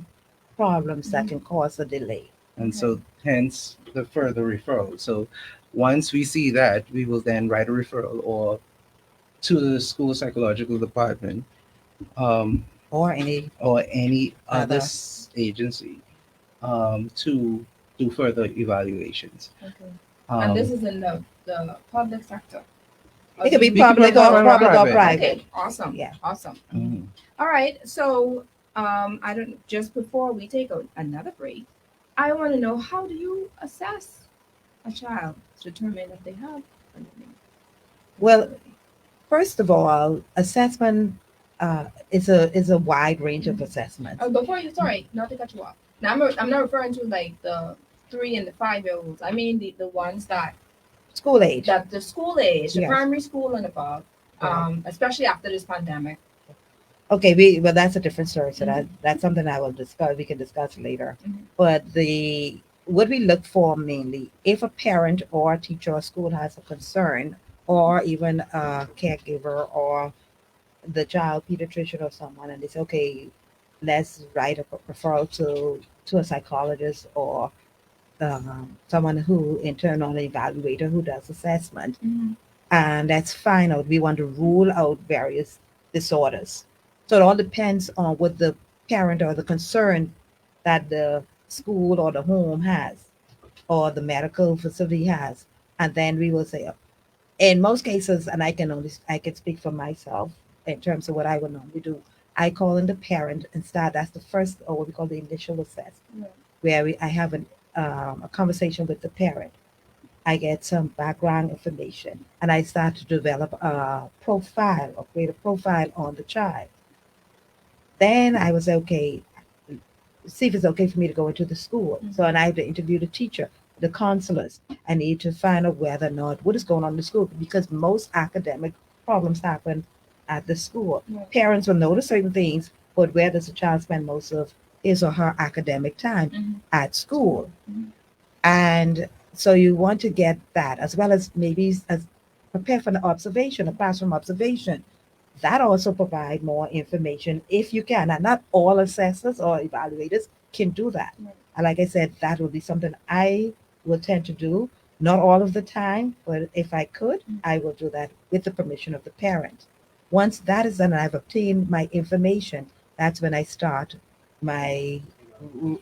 problems that can cause a delay. And so hence the further referral. So once we see that, we will then write a referral or to the school psychological department, Or any or any other Other. agency, to do further evaluations. Okay. Um, And this is in the public sector. it could be We could public go or private. private. Okay. Awesome. Yeah. Awesome. mhm. All right. So I don't. Just before we take another break, I want to know, how do you assess a child to determine if they have a learning Well, disability? First of all, assessment is a wide range of assessments. Oh, before you, sorry, not to cut you off. Now I'm not referring to like the 3 and the 5-year-olds. I mean the ones that School age. that the school age, the Yes. primary school and above, especially after this pandemic. Okay, well that's a different story. So Mhm. that's something I will discuss. We can discuss later. Mhm. But the what we look for mainly, if a parent or a teacher or school has a concern, or even a caregiver or the child pediatrician or someone, and they say, okay, let's write a referral to a psychologist or someone who in turn on an evaluator who does assessment, and that's fine out. We want to rule out various disorders. So it all depends on what the parent or the concern that the school or the home has or the medical facility has. And then we will say, in most cases, and I can speak for myself in terms of what I would normally do. I call in the parent and start. That's the first, or what we call the initial assessment, Right. where I have a conversation with the parent. I get some background information and I start to develop a profile or create a profile on the child. Then I was okay, see if it's okay for me to go into the school. So, and I have to interview the teacher, the counselors. I need to find out whether or not what is going on in the school because most academic problems happen at the school. Right. Parents will notice certain things, but where does the child spend most of his or her academic time? Mhm. At school. Mhm. And so you want to get that as well as maybe as prepare for an observation, a classroom observation. That also provide more information if you can. And not all assessors or evaluators can do that. Right. And like I said, that will be something I will tend to do. Not all of the time, but if I could, I will do that with the permission of the parent. Once that is done and I've obtained my information, that's when I start my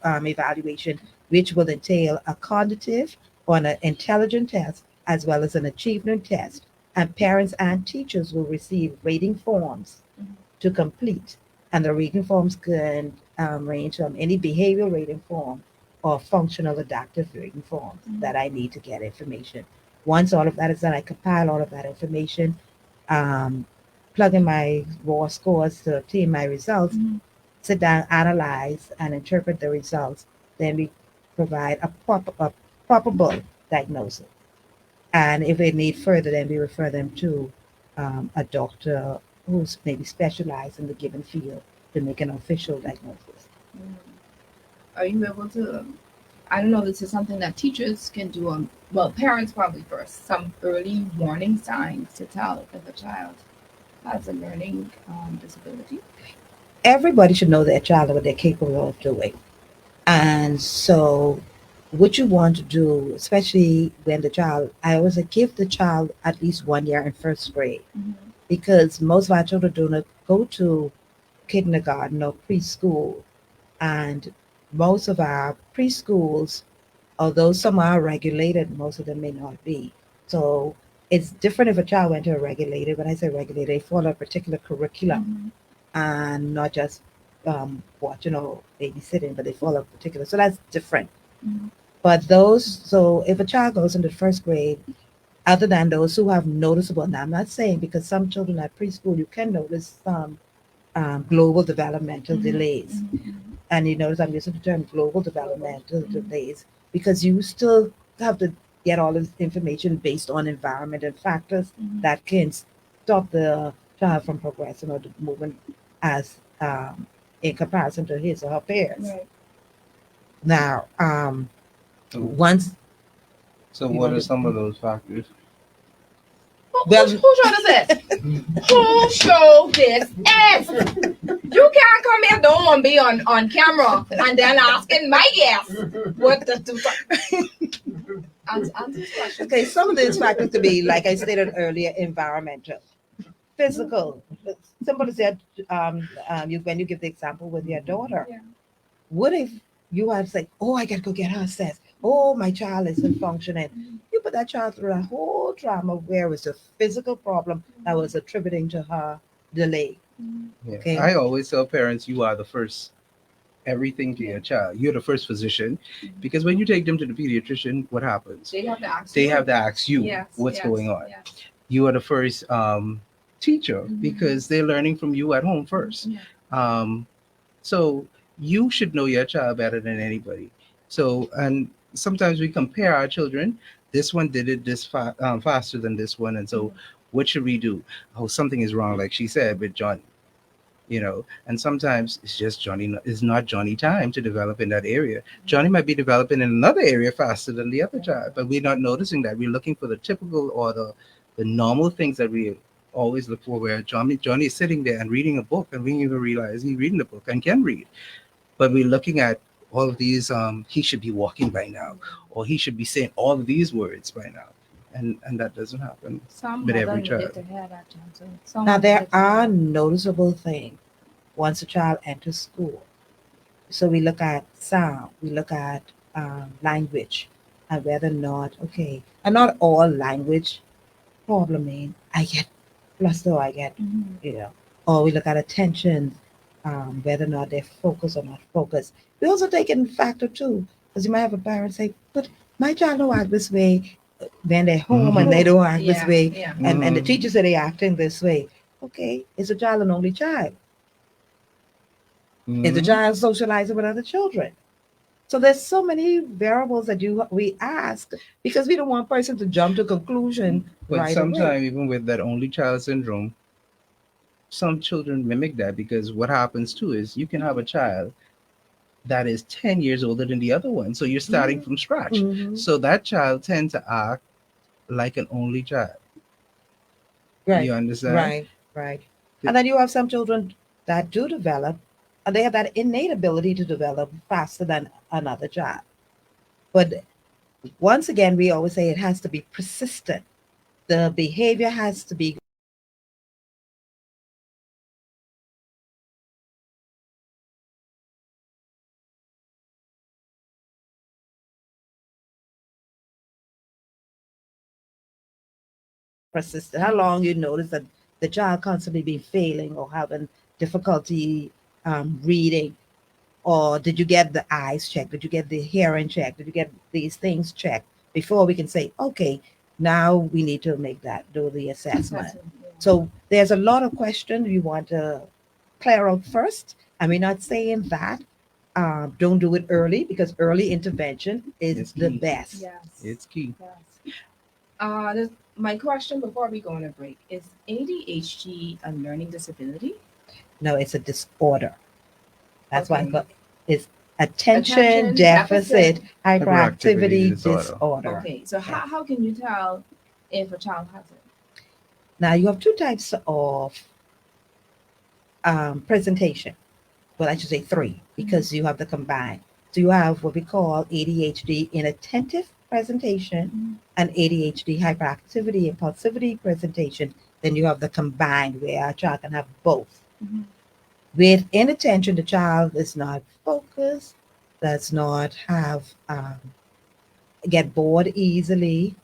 evaluation, which will entail a cognitive or an intelligent test as well as an achievement test. And parents and teachers will receive rating forms Mhm. to complete. And the rating forms can range from any behavioral rating form or functional adaptive rating forms that I need to get information. Once all of that is done, I compile all of that information, um, plug in my raw scores to obtain my results, Mhm. sit down, analyze, and interpret the results. Then we provide a probable diagnosis. And if they need further, then we refer them to a doctor who's maybe specialized in the given field to make an official diagnosis. Mm. Are you able to? I don't know. This is something that teachers can do. Well, parents probably first. Some early warning signs to tell if a child has a learning disability. Everybody should know their child and what they're capable of doing. And so, what you want to do, especially when the child, I always say, give the child at least 1 year in first grade because most of our children do not go to kindergarten or preschool. And most of our preschools, although some are regulated, most of them may not be. So it's different if a child went to a regulated. When I say regulated, they follow a particular curriculum and not just watching or babysitting, but they follow a particular. So that's different. Mhm. But those, so if a child goes into first grade, other than those who have noticeable, now I'm not saying because some children at preschool, you can notice some global developmental delays. And you notice I'm using the term global developmental delays because you still have to get all this information based on environment and factors that can stop the child from progressing or moving as in comparison to his or her peers. Right. Now, So, once so you what want are to- some of those factors? Well- Who showed us this? Who showed this? S. You can't come here, don't want to be on camera and then asking my guess what the answer this question. okay, some of these factors to be, like I stated earlier, environmental, physical. Simple as that. When you give the example with your daughter, Yeah. what if you have said, "Oh, I got to go get her assessed. Oh, my child isn't functioning." You put that child through a whole drama where it was a physical problem that was attributing to her delay. Yeah. Okay. I always tell parents, you are the first everything to your child. You're the first physician because when you take them to the pediatrician, what happens? They have to ask. They you. have to ask you Yes, what's yes, going on. yes. You are the first teacher because they're learning from you at home first. Yeah. So you should know your child better than anybody. So, and sometimes we compare our children this one did it faster than this one, and so what should we do? Oh, something is wrong, like she said with John. And sometimes it's just Johnny is not Johnny time to develop in that area. Johnny might be developing in another area faster than the other child, but we're not noticing that. We're looking for the typical or the normal things that we always look for, where Johnny is sitting there and reading a book, and we even realize he's reading the book and can read, but we're looking at all of these. He should be walking by now, or he should be saying all of these words by now, and that doesn't happen Some with mother every needed child. to hear that, Johnson. Some Now, mother there needed to hear are that. noticeable things once a child enters school. So we look at sound, we look at language, and whether or not, okay, and not all language problem mean I get flustered or I get, or we look at attention, whether or not they're focused or not focused. We also take it in factor too, because you might have a parent say, but my child don't act this way when they're home and they don't act this Yeah, way, yeah. and the Mhm. teacher said they're acting this way. Okay, is a child an only child? Is the Mhm. child socializing with other children? So there's so many variables that we ask because we don't want person to jump to conclusion But right away. sometimes, even with that only child syndrome, some children mimic that, because what happens too is you can have a child that is 10 years older than the other one. So you're starting from scratch. Mhm. So that child tends to act like an only child. Right, You understand? right, right. And then you have some children that do develop, and they have that innate ability to develop faster than another child. But once again, we always say it has to be persistent. The behavior has to be persistent. How long you notice that the child constantly be failing or having difficulty reading, or did you get the eyes checked? Did you get the hearing checked? Did you get these things checked before we can say, okay, now we need to do the assessment. Assessment, yeah. So there's a lot of questions you want to clear out first. And we're not saying that don't do it early, because early intervention is It's the key. best. Yes. It's key. Yes. My question before we go on a break is ADHD a learning disability? No, it's a disorder. That's why I Okay. thought it's attention, Attention deficit deficit. Hyperactivity hyperactivity disorder. disorder. Okay, so Yeah. how can you tell if a child has it? Now you have two types of presentation. Well, I should say three, because you have the combined. So you have what we call ADHD inattentive presentation and ADHD hyperactivity impulsivity presentation. Then you have the combined, where a child can have both. Mhm. With inattention, the child is not focused, does not have get bored easily,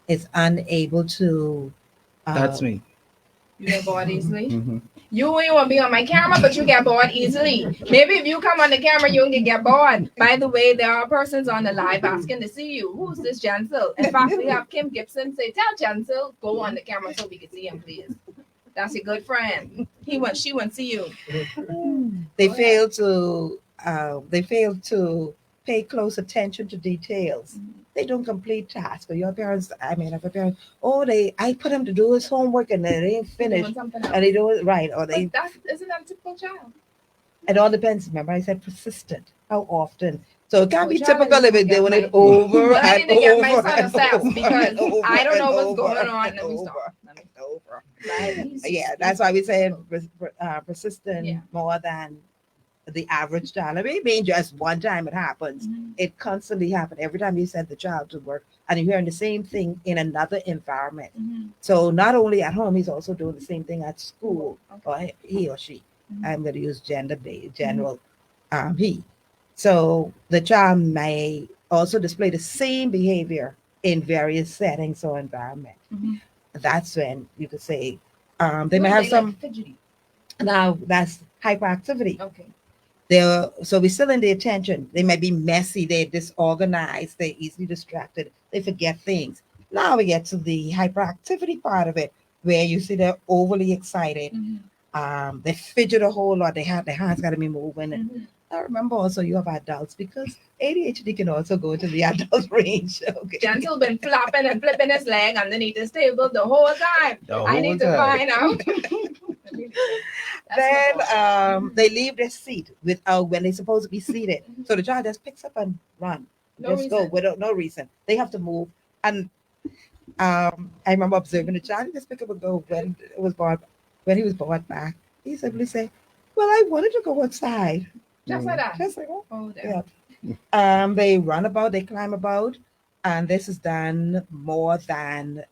is unable to. That's me. You get bored easily? Mhm. You won't be on my camera, but you get bored easily. Maybe if you come on the camera, you can get bored. By the way, there are persons on the live asking to see you. Who's this Jensel? In fact, we have Kim Gibson say, tell Jensel, go on the camera so we can see him, please. That's your good friend. She won't see you. They Go ahead. fail to pay close attention to details. They don't complete tasks. Or your parents, I mean, if a parent, I put him to do his homework and they ain't Doing finished, something and else. they do it right, or But isn't that a typical child? it all depends. Remember, I said persistent. How often? So it can't Oh, be child, typical I if need it's to get doing it my- over Well, I and need to get my over son and assessed over because and over I don't know and what's over going on. and Let me over stop. Let me and over. Right? Yeah, that's why we say persistent Yeah. more than the average child. I mean, just one time it happens. It constantly happens every time you send the child to work, and you're hearing the same thing in another environment. So not only at home, he's also doing the same thing at school, or he or she. I'm going to use general, he. So the child may also display the same behavior in various settings or environment. That's when you could say they may have some. Like fidgety. Now that's hyperactivity. Okay. So we're still in the attention. They may be messy, they're disorganized, they're easily distracted, they forget things. Now we get to the hyperactivity part of it, where you see they're overly excited. They fidget a whole lot. Their hands got to be moving, and I remember also you have adults because ADHD can also go to the adult range. Okay. Gentle been flopping and flipping his leg underneath his table the whole time. The I whole need to time. find out. Then they leave their seat without when they're supposed to be seated. So the child just picks up and run. No Just go reason. without no reason. They have to move. And I remember observing the child just pick up and go when he was brought back. He simply said, "Well, I wanted to go outside." Just like that. Just like that. Oh, there. Yeah. They run about, they climb about, and this is done more than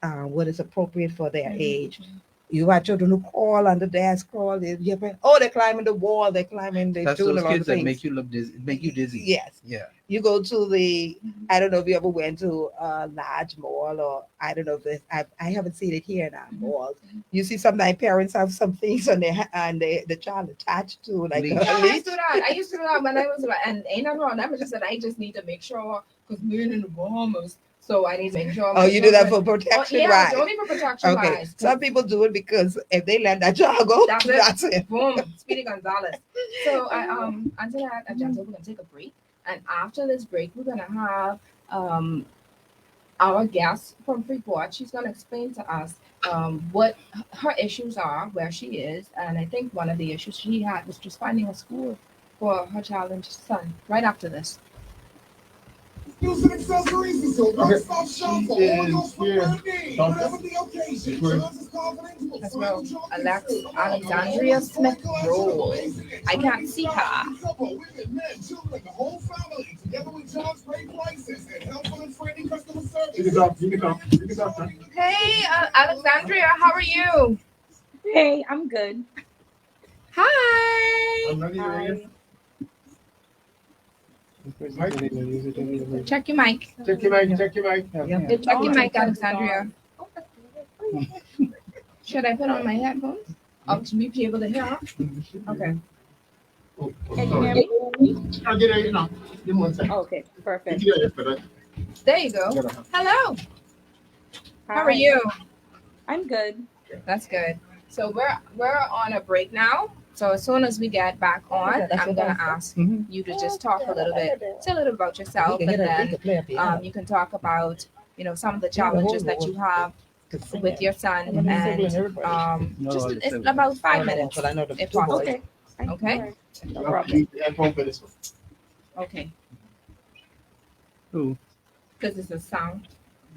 what is appropriate for their age. You have children who crawl on the desk, they're climbing the wall, they're That's doing a those lot of kids that things. make you look dizzy, make you dizzy. Yes. Yeah. You go to I don't know if you ever went to a large mall, or I don't know if I haven't seen it here in our malls. You see sometimes parents have some things on and the child attached to like Leash. a Yeah, I leash. used to do that. I used to do that when I was, and ain't nothing wrong. I just said I just need to make sure because we're in the Bahamas, so I need to make sure. Oh, you do that for protection, yeah, right? it's only for protection. Okay. Wise, Some people do it because if they let that child go, that's it. Boom, Speedy Gonzalez. So until that, Gentle, we're gonna take a break, and after this break, we're gonna have our guest from Freeport. She's gonna explain to us what her issues are, where she is, and I think one of the issues she had was just finding a school for her challenged son. Right after this. Skills and accessories is your one-stop shop for all your footwear needs. Whatever the occasion, John's is confident will Let's find go. you. Alexandria Smith Roll. I can't see her. Women, men, children, the whole family, together with John's great prices and helpful and friendly customer service. You can talk. Hey, Alexandria, how are you? Hey, I'm good. Hi. I'm ready to hear you. Check your mic. Check your mic. Check your mic, Alexandria. Should I put on my headphones? To be able to hear? Okay. Can you hear me? I'll get it now. Give me 1 second. Okay, perfect. There you go. Hello. How are Hi. you? I'm good. That's good. So we're on a break now. So as soon as we get back on, I'm gonna ask you to just talk a little bit, say a little about yourself, and then you can talk about some of the challenges that you have with your son, and just it's about 5 minutes, if possible. Okay. Okay. No problem. Okay. Who? Because it's a sound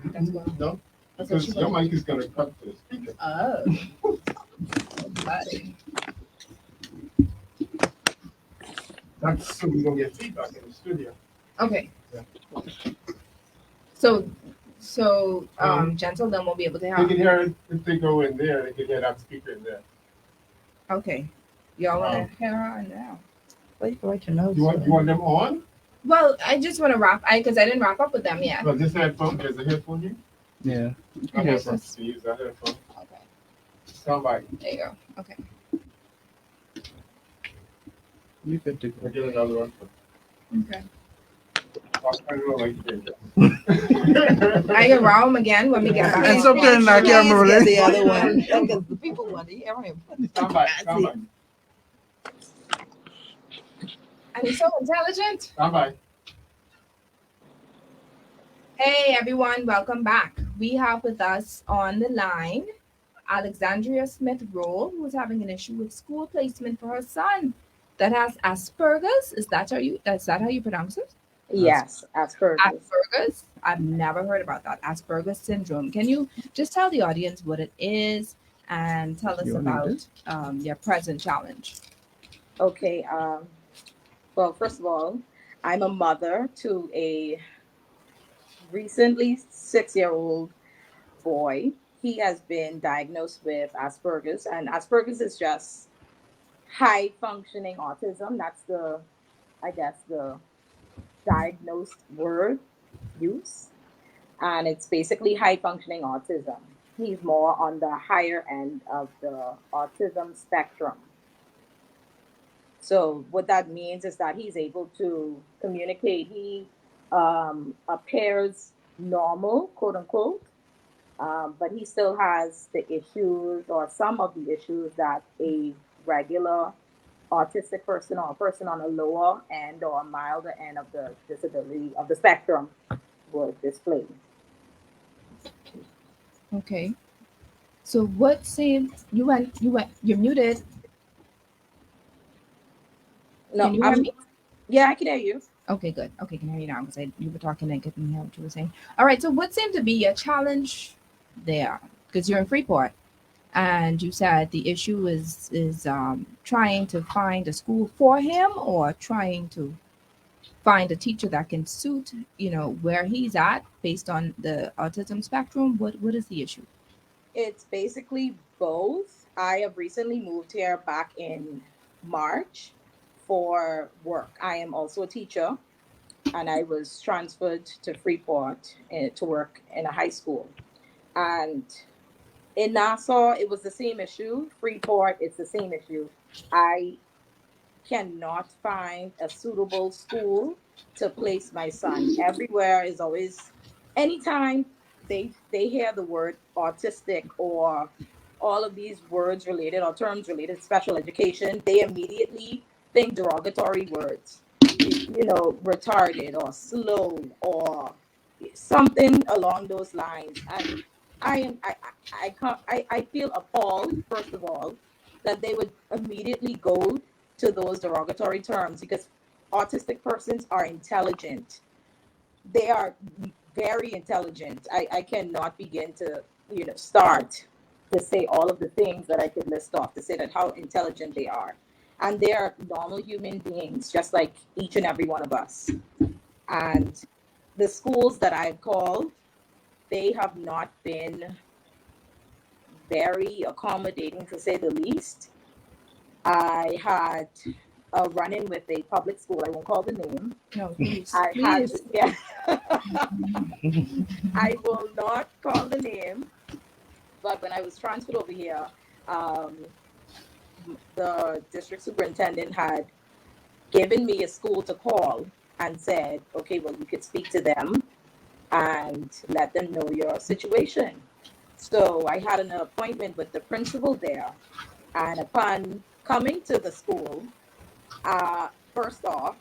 that's going on. No, That's what because she your wants. mic is going to cut the speaker. Oh. Okay. That's so we don't get feedback in the studio. Okay. Yeah. So Gentle then will be able to They help. can hear it if they go in there. They can hear that speaker in there. Okay. Y'all want to hear her now? Wait for your notes. You want them on? Well, I just want to wrap, because I didn't wrap up with them yet. Well, this headphone. There's a headphone here. Yeah. A headphone. To use that headphone. Okay. Stand by. There you go. Okay. You could do. I'll get another one. Okay. I don't know, like you did. I can round them again when we get back. And something like Please camera. get the other one because the people want to hear him. Stand by. Stand by. And he's so intelligent. Stand by. Hey everyone, welcome back. We have with us on the line Alexandria Smith Roll, who is having an issue with school placement for her son that has Asperger's. Is that how you pronounce it? Yes, Asperger's. Asperger's. I've never heard about that. Asperger's syndrome. Can you just tell the audience what it is and tell us about your present challenge? Okay. Well, first of all, I'm a mother to a recently 6-year-old boy. He has been diagnosed with Asperger's, and Asperger's is just high functioning autism. That's the diagnosed word use. And it's basically high functioning autism. He's more on the higher end of the autism spectrum. So what that means is that he's able to communicate. He appears normal, quote unquote, but he still has the issues or some of the issues that a regular autistic person or a person on a lower end or a milder end of the disability of the spectrum would display. Okay. So what seemed you're muted. No, Can you hear me? yeah, I can hear you. Okay, good. Okay, can hear you now because you were talking and couldn't hear what you were saying. All right. So what seemed to be a challenge there? Because you're in Freeport, and you said the issue is trying to find a school for him or trying to find a teacher that can suit where he's at based on the autism spectrum. What is the issue? It's basically both. I have recently moved here back in March for work. I am also a teacher, and I was transferred to Freeport to work in a high school. And in Nassau, it was the same issue. Freeport, it's the same issue. I cannot find a suitable school to place my son. Everywhere is always, anytime they hear the word autistic or all of these words related or terms related to special education, they immediately think derogatory words, retarded or slow or something along those lines. And I feel appalled, first of all, that they would immediately go to those derogatory terms because autistic persons are intelligent. They are very intelligent. I cannot begin to, start to say all of the things that I could list off to say that how intelligent they are. And they are normal human beings, just like each and every one of us. And the schools that I've called, they have not been very accommodating, to say the least. I had a run-in with a public school. I won't call the name. No, please. I had, Please. yeah. I will not call the name. But when I was transferred over here, the district superintendent had given me a school to call and said, okay, well, you could speak to them and let them know your situation. So I had an appointment with the principal there. And upon coming to the school, first off,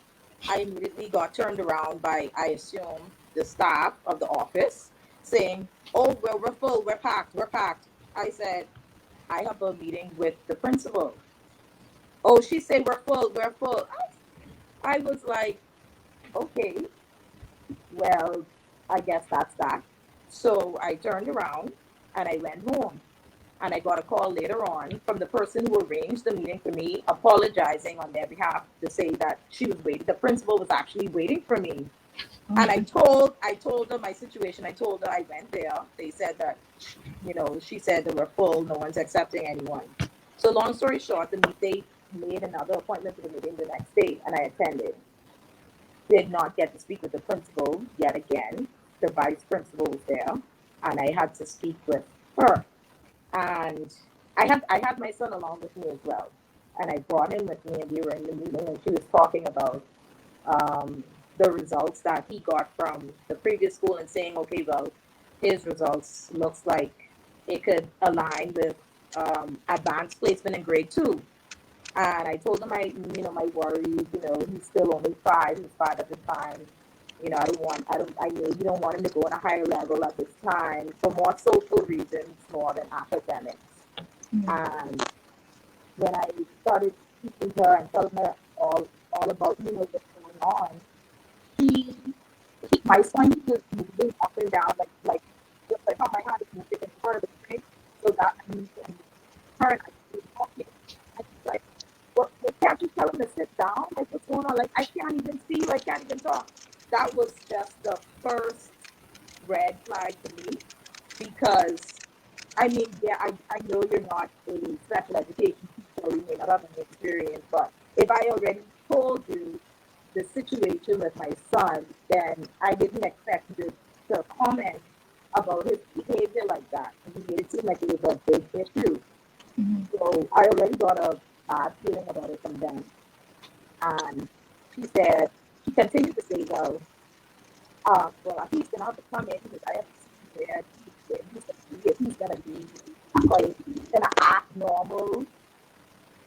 I immediately got turned around by, I assume, the staff of the office saying, oh, well, we're full, we're packed, we're packed. I said, I have a meeting with the principal. Oh, she said, we're full, we're full. I was like, okay, well, I guess that's that. So I turned around and I went home. And I got a call later on from the person who arranged the meeting for me, apologizing on their behalf to say that she was waiting. The principal was actually waiting for me. And I told her my situation. I told her I went there. They said that, she said they were full. No one's accepting anyone. So long story short, they made another appointment for the meeting the next day, and I attended. Did not get to speak with the principal yet again. The vice principal was there, and I had to speak with her. And I had my son along with me as well, and I brought him with me, and we were in the meeting, and she was talking about the results that he got from the previous school, and saying, okay, well, his results looks like it could align with advanced placement in grade 2. And I told him my worries. He's still only 5. He was 5 at the time. I know you don't want him to go on a higher level at this time for more social reasons more than academics. Mm-hmm. And when I started teaching her and telling her all about, what's going on, my son was moving up and down, like just like how my hand is moving in front of the screen, so that I can her and I can be talking. I was like, well, can't you tell him to sit down? Like, what's going on? Like, I can't even see, I can't even talk. That was just the first red flag to me, because, I know you're not a special education teacher, you may not have any experience, but if I already told you the situation with my son, then I didn't expect you to comment about his behavior like that. He made it seem like it was a big issue. Mm-hmm. So I already got a bad feeling about it from them. And she continued to say, well, he's going to have to come in because I have to see where he's going to be, like, he's going to act normal.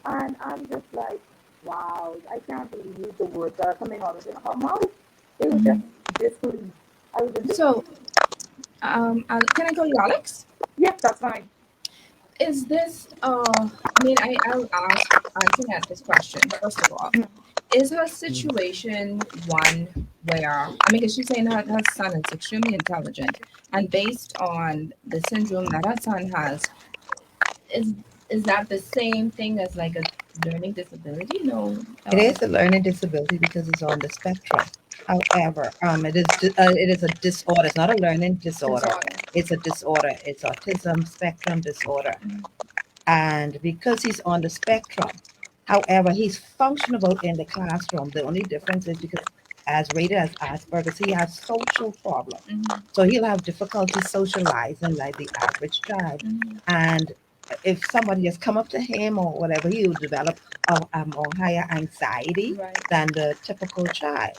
And I'm just like, Wow, I can't believe the words that are coming out of her mouth. It was just disbelief. I was just, So, can I call you Alex? yes, that's fine. Is this, I mean, I'll ask Antoinette this question, first of all. Is her situation one where, I mean, because she's saying her son is extremely intelligent, and based on the syndrome that her son has, is is that the same thing as like a learning disability? No. It is a learning disability because it's on the spectrum. However, it is a disorder. It's not a learning disorder. Disorder. It's a disorder. It's autism spectrum disorder. Mhm. And because he's on the spectrum, however, he's functionable in the classroom. The only difference is because as rated as Asperger's, he has social problems. Mhm. So he'll have difficulty socializing like the average child. Mhm. And if somebody just come up to him or whatever, he will develop a more higher anxiety Right. than the typical child.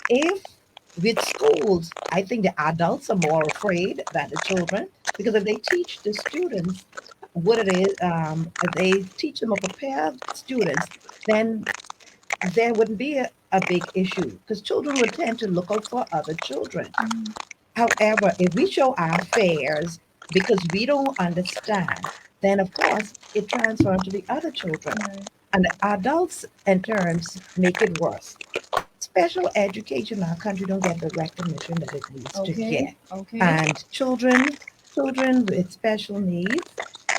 If with schools, I think the adults are more afraid than the children because if they teach the students what it is, if they teach them or prepare students, then there wouldn't be a big issue because children would tend to look out for other children. Mhm. However, if we show our fears because we don't understand, then of course it transfers to the other children. Right. And the adults, in terms, make it worse. Special education in our country don't get the recognition that it needs to Okay. get. Okay. And children with special needs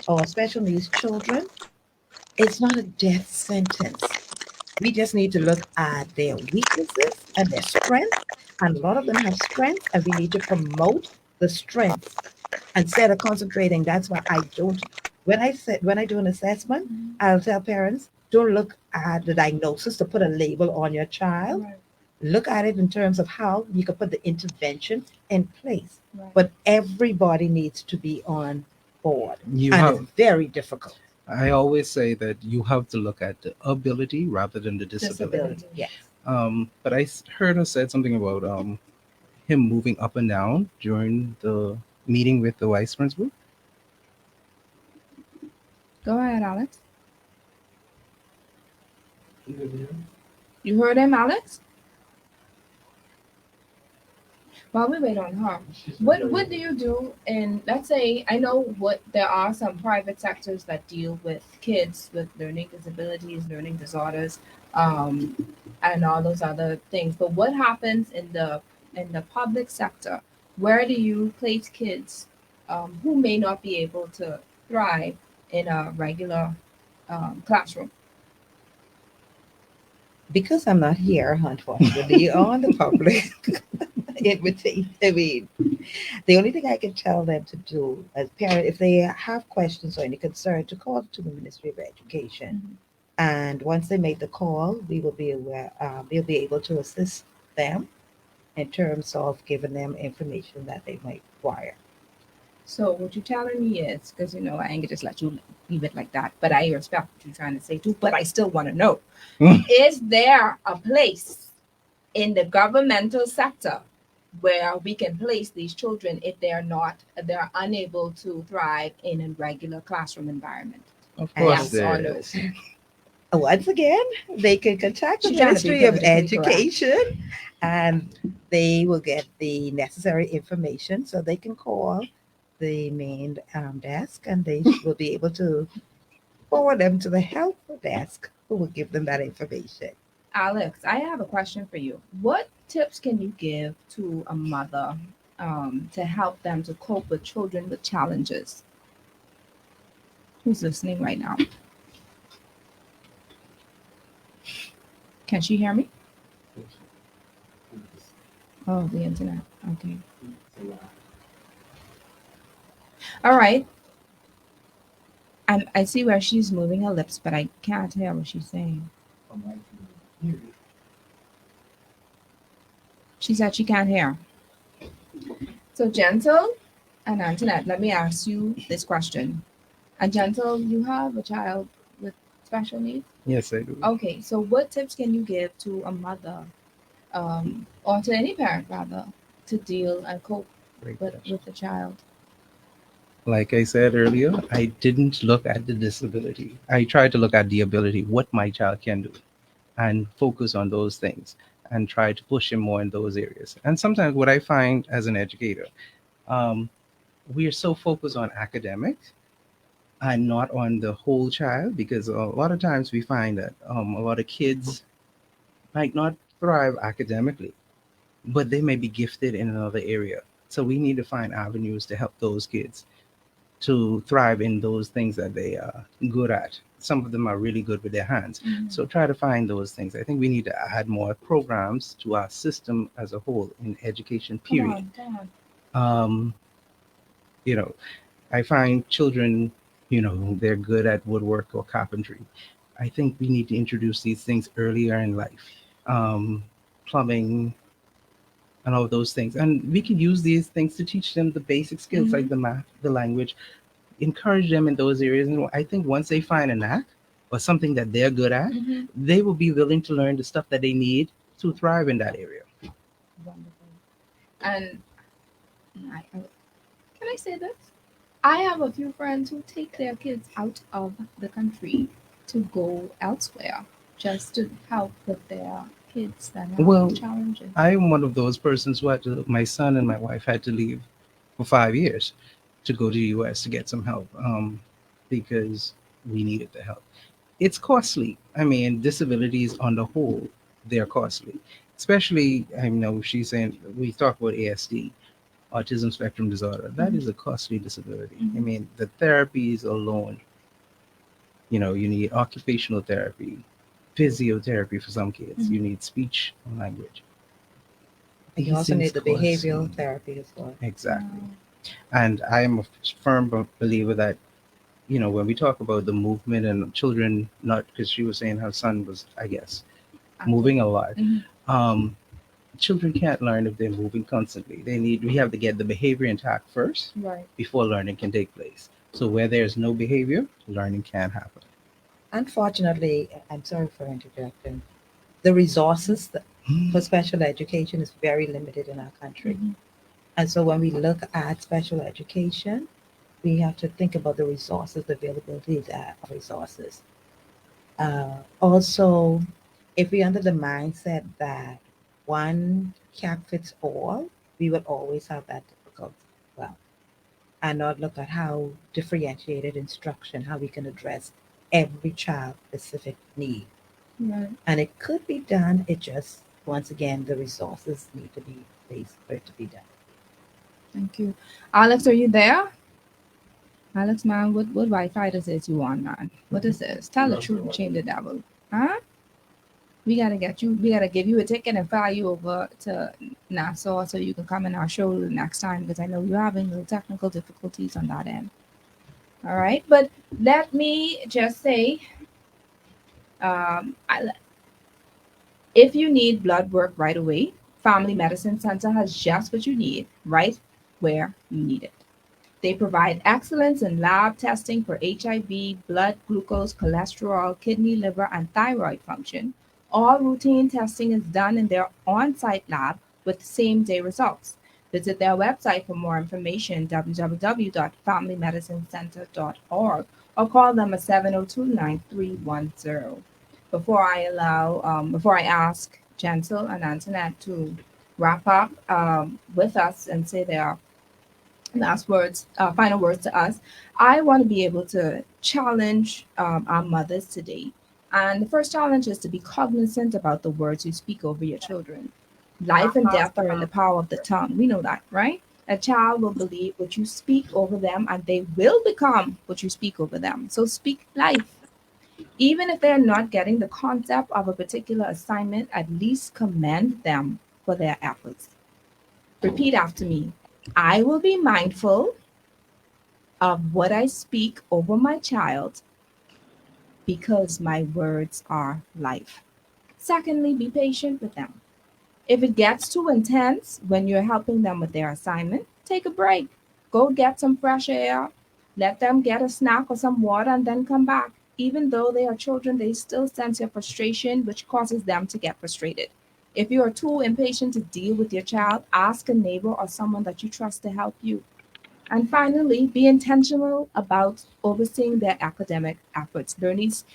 or special needs children, it's not a death sentence. We just need to look at their weaknesses and their strengths. And a lot of them have strengths, and we need to promote the strengths instead of concentrating. That's why I don't. When I do an assessment, Mhm. I'll tell parents don't look at the diagnosis to put a label on your child. Right. Look at it in terms of how you can put the intervention in place. Right. But everybody needs to be on board, You and have, it's very difficult. I always say that you have to look at the ability rather than the disability. Disability, yes. But heard her said something about him moving up and down during the meeting with the vice principal. Go ahead, Alex. You heard him, Alex? While we wait on her, what do you do in, let's say, I know what there are some private sectors that deal with kids with learning disabilities, learning disorders, and all those other things. But what happens in the public sector? Where do you place kids who may not be able to thrive in a regular classroom? Because I'm not here, unfortunately, on the public invitation. I mean, the only thing I can tell them to do as parents, if they have questions or any concern, to call to the Ministry of Education. Mhm. And once they make the call, we will be aware. We'll be able to assist them in terms of giving them information that they might require. So what you're telling me is, because I ain't gonna just let you leave it like that, but I respect what you're trying to say too, but I still want to know, is there a place in the governmental sector where we can place these children if they're unable to thrive in a regular classroom environment? Of course Yes or no? Once again, they can contact the She's trying to be Ministry of politically correct. Education and they will get the necessary information so they can call the main desk and they will be able to forward them to the help desk who will give them that information. Alex, I have a question for you. What tips can you give to a mother to help them to cope with children with challenges? Who's listening right now? Can she hear me? Oh, the internet. Okay. All right. I see where she's moving her lips, but I can't hear what she's saying. She said she can't hear. So, Gentle and Antoinette, let me ask you this question. And Gentle, you have a child with special needs? Yes, I do. Okay, so what tips can you give to a mother, or to any parent rather, to deal and cope Great with question. the child? Like I said earlier, I didn't look at the disability. I tried to look at the ability, what my child can do, and focus on those things and try to push him more in those areas. And sometimes what I find as an educator, um, we are so focused on academics and not on the whole child, because a lot of times we find that a lot of kids might not thrive academically, but they may be gifted in another area. So we need to find avenues to help those kids to thrive in those things that they are good at. Some of them are really good with their hands. So try to find those things. I think we need to add more programs to our system as a whole in education, Come period. on, come on. Um, you know, I find children, they're good at woodwork or carpentry. I think we need to introduce these things earlier in life. Um, Plumbing and all those things. And we can use these things to teach them the basic skills like the math, the language, encourage them in those areas. And I think once they find a knack or something that they're good at, they will be willing to learn the stuff that they need to thrive in that area. Wonderful. And can I say this? I have a few friends who take their kids out of the country to go elsewhere just to help with their kids that have Well, challenges. I'm one of those persons who had to, my son and my wife had to leave for 5 years to go to the US to get some help because we needed the help. It's costly. I mean, disabilities on the whole, they're costly. Especially, I know she's saying, we talk about ASD, autism spectrum disorder. That is a costly disability. I mean, the therapies alone, you need occupational therapy, physiotherapy for some kids, you need speech and language. You These also need things the cost behavioral money. therapy as well. Exactly. And I am a firm believer that, when we talk about the movement and children, not because she was saying her son was, I guess, moving a lot. Um, Children can't learn if they're moving constantly. We have to get the behavior intact first Right. before learning can take place. So where there's no behavior, learning can't happen. Unfortunately, I'm sorry for interjecting, the resources for special education is very limited in our country. And so when we look at special education, we have to think about the resources, the availability of resources. Also, if we're under the mindset that one cap fits all, we will always have that difficulty. Well, and not look at how differentiated instruction, how we can address every child's specific need. Right. And it could be done. It just, once again, the resources need to be placed for it to be done. Thank you. Alex, are you there? Alex, man, what Wi-Fi does this you on, man? What is this? Tell the truth and shame the devil. Huh? We gotta give you a ticket and fly you over to Nassau so you can come in our show the next time, because I know you're having little technical difficulties on that end. All right, but let me just say, if you need blood work right away, Family Medicine Center has just what you need right where you need it. They provide excellence in lab testing for HIV, blood glucose, cholesterol, kidney, liver, and thyroid function. All routine testing is done in their on-site lab with same-day results. Visit their website for more information, www.familymedicinecenter.org, or call them at 702-9310. Before I ask Jensel and Antoinette to wrap up with us and say their final words to us, I want to be able to challenge our mothers today. And the first challenge is to be cognizant about the words you speak over your children. Life and death are in the power of the tongue. We know that, right? A child will believe what you speak over them, and they will become what you speak over them. So speak life. Even if they're not getting the concept of a particular assignment, at least commend them for their efforts. Repeat after me. I will be mindful of what I speak over my child because my words are life. Secondly, be patient with them. If it gets too intense when you're helping them with their assignment, take a break. Go get some fresh air. Let them get a snack or some water and then come back. Even though they are children, they still sense your frustration, which causes them to get frustrated. If you are too impatient to deal with your child, ask a neighbor or someone that you trust to help you. And finally, be intentional about overseeing their academic efforts. Bernice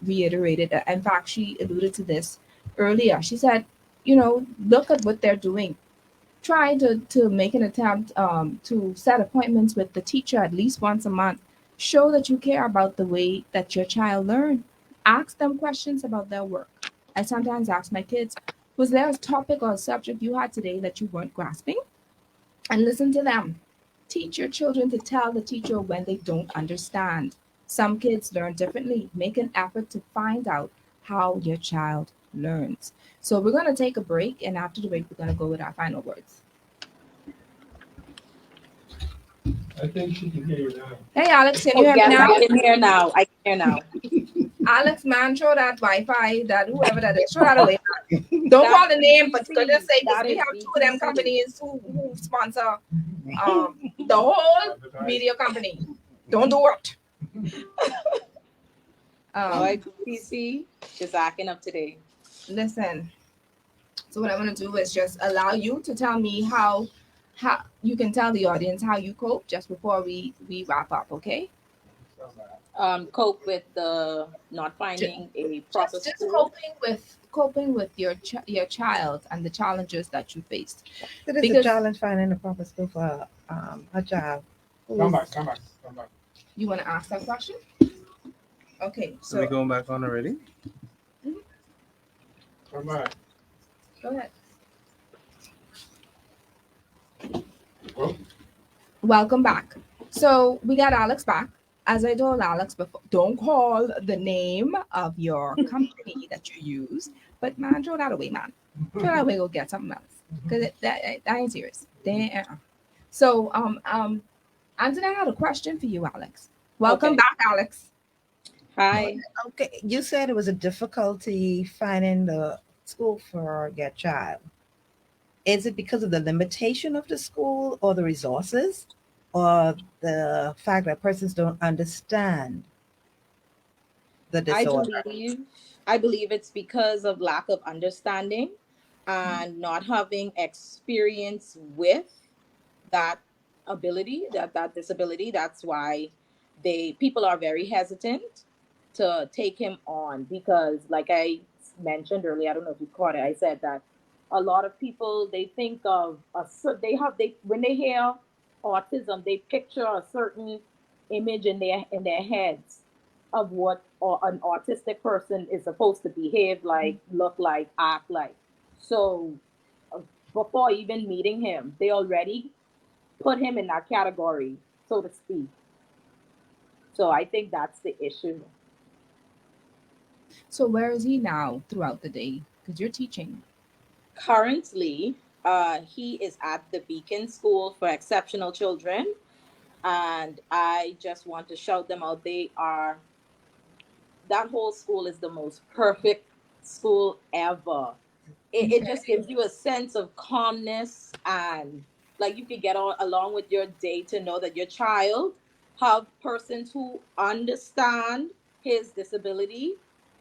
reiterated that. In fact, she alluded to this earlier. She said, look at what they're doing. Try to make an attempt to set appointments with the teacher at least once a month. Show that you care about the way that your child learns. Ask them questions about their work. I sometimes ask my kids, was there a topic or a subject you had today that you weren't grasping? And listen to them. Teach your children to tell the teacher when they don't understand. Some kids learn differently. Make an effort to find out how your child learns. So we're going to take a break, and after the break, we're going to go with our final words. I think she can hear you now. Hey, Alex, can Oh, you hear me yes, now? I can hear now. I can hear now. Alex, man, show that Wi-Fi, that whoever that is, show that away. Don't That's call the name, but BTC. goodness sake, That we is have two of them BTC. companies who sponsor the whole media company. Don't do it. Boy, BTC is acting up today. Listen. So what I'm going to do is just allow you to tell me how you can tell the audience how you cope just before we wrap up, okay? Cope with the not finding a proper Just school. coping with your child and the challenges that you faced. It is Because- a challenge finding a proper school for a child. Come back. You want to ask that question? Okay, So we're so going back on already? Come back. go ahead. Well, Welcome back. So we got Alex back. As I told Alex before, don't call the name of your company that you use, but man, throw that away, man. Throw that away, go get something else. Because that ain't serious. So, Anthony, I had a question for you, Alex. Welcome Okay. back, Alex. Hi. Okay, you said it was a difficulty finding the school for your child. Is it because of the limitation of the school or the resources or the fact that persons don't understand the disorder? I believe it's because of lack of understanding and not having experience with that ability, that disability. That's why people are very hesitant to take him on, because like I mentioned earlier, I don't know if you caught it, I said that a lot of people, they think of when they hear autism, they picture a certain image in their heads of what an autistic person is supposed to behave like, look like, act like. So before even meeting him, they already put him in that category, so to speak. So I think that's the issue. So where is he now throughout the day? Because you're teaching. Currently, he is at the Beacon School for Exceptional Children, and I just want to shout them out. That whole school is the most perfect school ever. It just gives you a sense of calmness, and like you can get along with your day to know that your child have persons who understand his disability,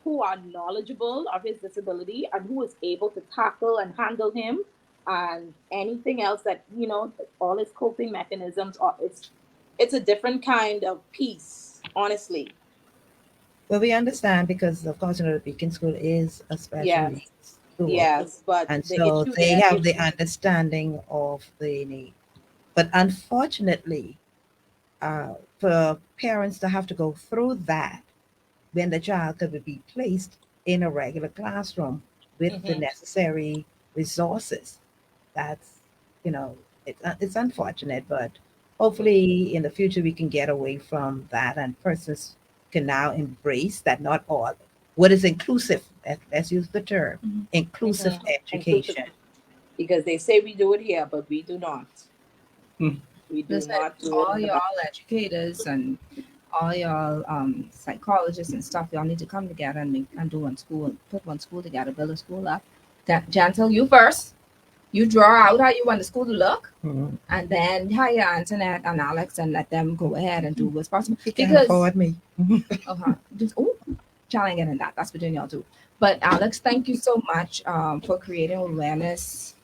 who are knowledgeable of his disability, and who is able to tackle and handle him and anything else that, all his coping mechanisms are. It's a different kind of peace, honestly. Well, we understand because, of course, the Beacon School is a special Yes. needs school. Yes, but And the so issue they there have is- the understanding of the need. But unfortunately, for parents to have to go through that when the child could be placed in a regular classroom with the Mhm. necessary resources, that's, it's unfortunate, but hopefully in the future we can get away from that and persons can now embrace that not all, what is inclusive, let's use the term, Mhm. inclusive Mhm. education. because they say we do it here, but we do not. Hmm. We do Listen, not do it. all in the y'all educators and all y'all psychologists and stuff, y'all need to come together and do one school, put one school together, build a school up. Gentle, you first. You draw out how you want the school to look, Mhm. and then hire Antoinette and Alex and let them go ahead and do what's possible. He can Because afford me. child ain't getting that. That's between y'all two. But Alex, thank you so much for creating awareness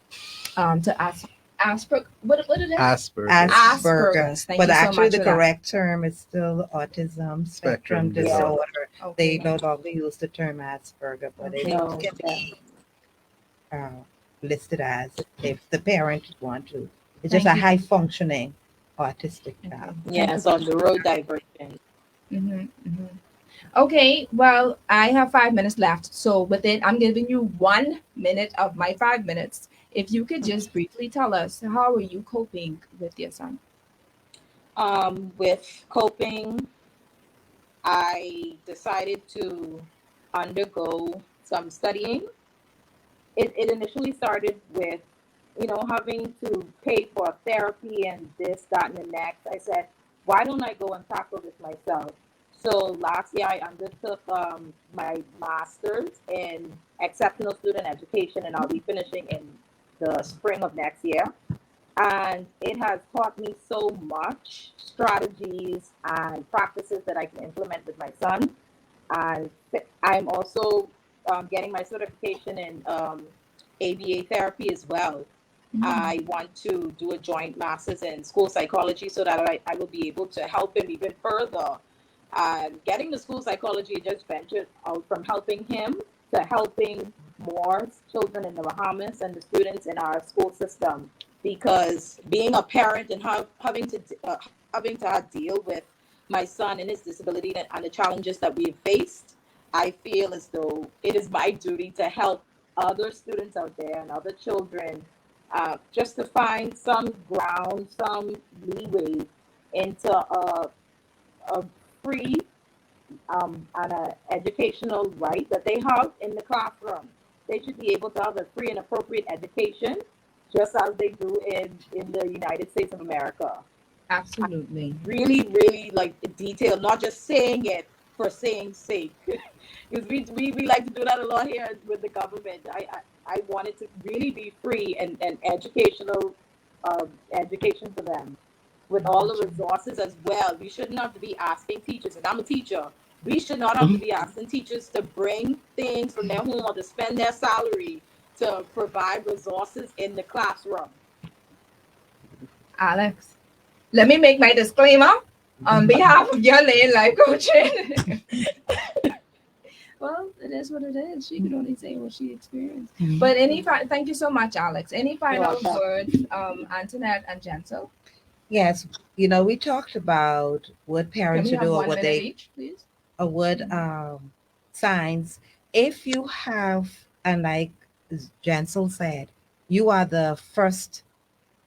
to us Asperger. What it is? Asperger's. Asperger's. Thank But you so actually, much the for that. correct term is still autism spectrum Spectrum disorder. disorder. Okay. They no longer use the term Asperger, but it Okay. No, can yeah. be listed as if the parent want to. It's just a Thank you. high functioning autistic Okay. child. Yes, on the road diversion. Okay, well, I have 5 minutes left. So with it, I'm giving you 1 minute of my 5 minutes. If you could just briefly tell us, how are you coping with your son? With coping, I decided to undergo some studying. It initially started with, having to pay for therapy and this, that, and the next. I said, why don't I go and tackle this myself? So last year I undertook my master's in exceptional student education, and I'll be finishing in the spring of next year. And it has taught me so much strategies and practices that I can implement with my son. And I'm also getting my certification in ABA therapy as well. I want to do a joint master's in school psychology so that I will be able to help him even further. Getting the school psychology just ventured out from helping him to helping more children in the Bahamas and the students in our school system. Because being a parent and having to deal with my son and his disability and the challenges that we've faced, I feel as though it is my duty to help other students out there and other children just to find some ground, some leeway into a free and an educational right that they have in the classroom. They should be able to have a free and appropriate education just as they do in the United States of America. Absolutely. Really, really like the detail, not just saying it for saying sake. Because we like to do that a lot here with the government. I want it to really be free and educational education for them with all the resources as well. We shouldn't have to be asking teachers, and I'm a teacher. We should not have to be asking teachers to bring things from their home or to spend their salary to provide resources in the classroom. Alex, let me make my disclaimer on behalf of your lane life coaching. Well, it is what it is. She can only say what she experienced. But thank you so much, Alex. Any final welcome. words, Antoinette and Jensel? Yes, we talked about what Can parents we should have do or 1 what minute they each, please? or what signs. If you have, and like Jansel said, you are the first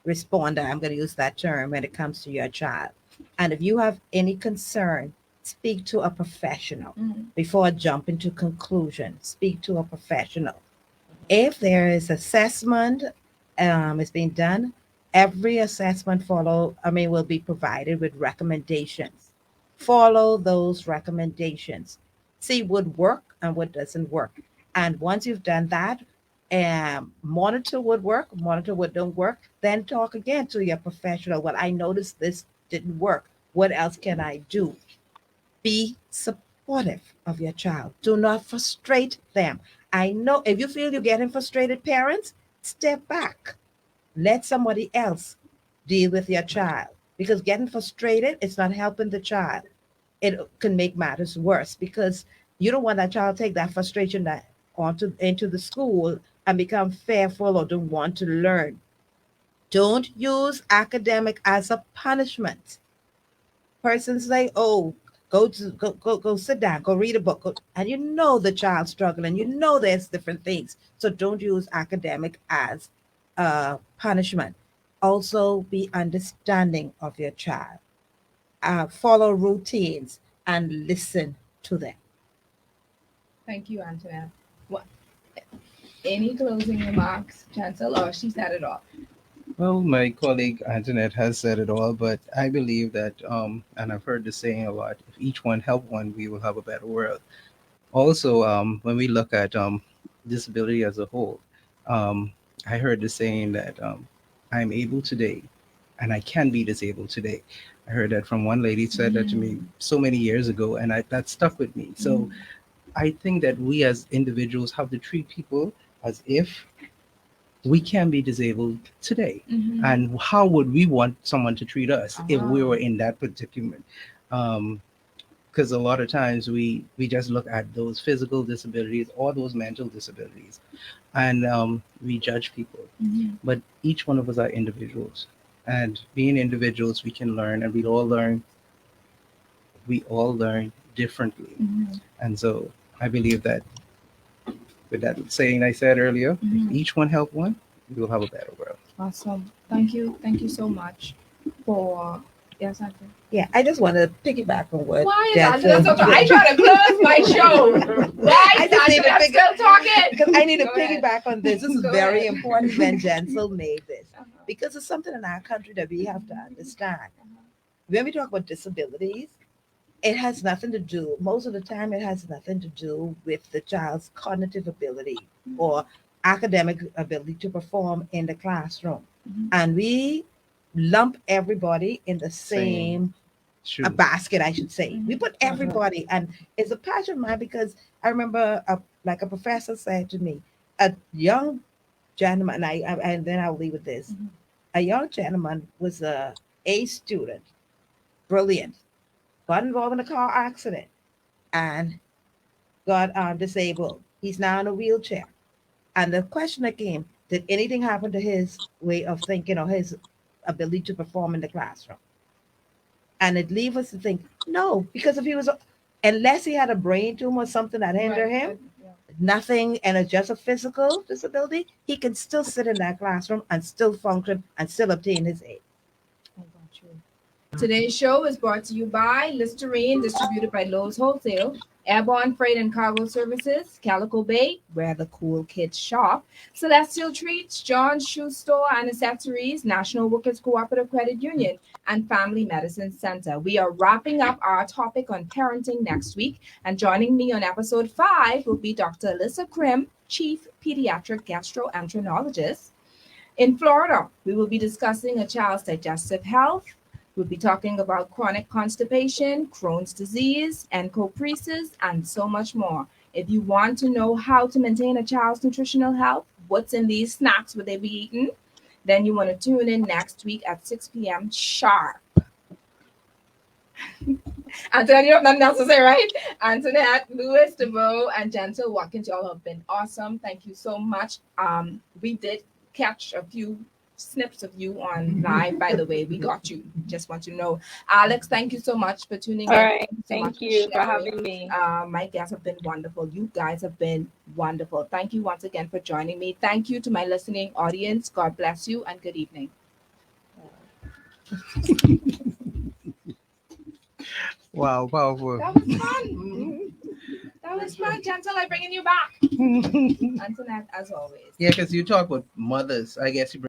responder, I'm going to use that term, when it comes to your child. And if you have any concern, speak to a professional before jumping to conclusion. Speak to a professional. If there is assessment is being done, every assessment will be provided with recommendations. Follow those recommendations. See what works and what doesn't work. And once you've done that, monitor what work, monitor what don't work, then talk again to your professional. Well, I noticed this didn't work. What else can I do? Be supportive of your child. Do not frustrate them. I know if you feel you're getting frustrated, parents, step back. Let somebody else deal with your child, because getting frustrated is not helping the child. It can make matters worse, because you don't want that child to take that frustration into the school and become fearful or don't want to learn. Don't use academic as a punishment. Persons say, "Oh, go sit down, go read a book," and the child's struggling. There's different things. So don't use academic as punishment. Also, be understanding of your child. Follow routines and listen to them. Thank you, Antoinette. What? Any closing remarks, Chancellor? Or she said it all. Well, my colleague Antoinette has said it all, but I believe that, and I've heard the saying a lot, if each one help one, we will have a better world. Also, when we look at disability as a whole, I heard the saying that I'm able today and I can be disabled today. I heard that from one lady, said that to me so many years ago, and that stuck with me. So I think that we as individuals have to treat people as if we can be disabled today. Mhm. And how would we want someone to treat us if we Ah. were in that predicament? Because a lot of times we just look at those physical disabilities or those mental disabilities, and we judge people. Mhm. But each one of us are individuals, and being individuals, we can learn, and we all learn differently. Mhm. And so I believe that with that saying I said earlier, Mhm. if each one help one, we will have a better world. Awesome. Thank you. Thank you so much for yes, Andrew. Yeah, I just want to piggyback on what Why is Jensen- Angela so I try to close my show. Why I is just need to Angela figure- still talking? because I need to Go ahead. piggyback on this. This is Go very ahead. important when Jensel made this, Uh-huh. because it's something in our country that we have to understand. When we talk about disabilities, it has nothing to do, most of the time, it has nothing to do with the child's cognitive ability or academic ability to perform in the classroom. Mhm. And we lump everybody in the Same. same Shoes. a basket, I should say. We Mhm. put everybody, and it's a passion of mine because I remember, like a professor said to me, a young gentleman, and then I'll leave with this. Mhm. A young gentleman was a student, brilliant, got involved in a car accident, and got disabled. He's now in a wheelchair. And the question again, did anything happen to his way of thinking or his ability to perform in the classroom? And it leaves us to think, no, because if he was, unless he had a brain tumor or something that hindered Right, him, right, yeah. nothing, and it's just a physical disability, he can still sit in that classroom and still function and still obtain his aid. I got you. Today's show is brought to you by Listerine, distributed by Lowe's Wholesale, Airborne Freight and Cargo Services, Calico Bay, where the cool kids shop, Celestial Treats, John's Shoe Store and Accessories, National Workers Cooperative Credit Union, and Family Medicine Center. We are wrapping up our topic on parenting next week, and joining me on episode 5 will be Dr. Alyssa Krim, Chief Pediatric Gastroenterologist. In Florida, we will be discussing a child's digestive health. We'll be talking about chronic constipation, Crohn's disease, encopresis, and so much more. If you want to know how to maintain a child's nutritional health, what's in these snacks would they be eating, then you want to tune in next week at 6 p.m. sharp. Antonio, you have nothing else to say, right? Antoinette, Louis, DeVoe, and Gentle Watkins, y'all have been awesome. Thank you so much. We did catch a few snips of you on live, by the way. We got you. Just want you to know. Alex, thank you so much for tuning All in. right. So Thank much you for sharing. having me. My guests have been wonderful. You guys have been wonderful. Thank you once again for joining me. Thank you to my listening audience. God bless you and good evening. Wow, powerful. That was fun. That was fun. Gentle, I'm bringing you back. Antoinette, as always. Yeah, because you talk about mothers. I guess you bring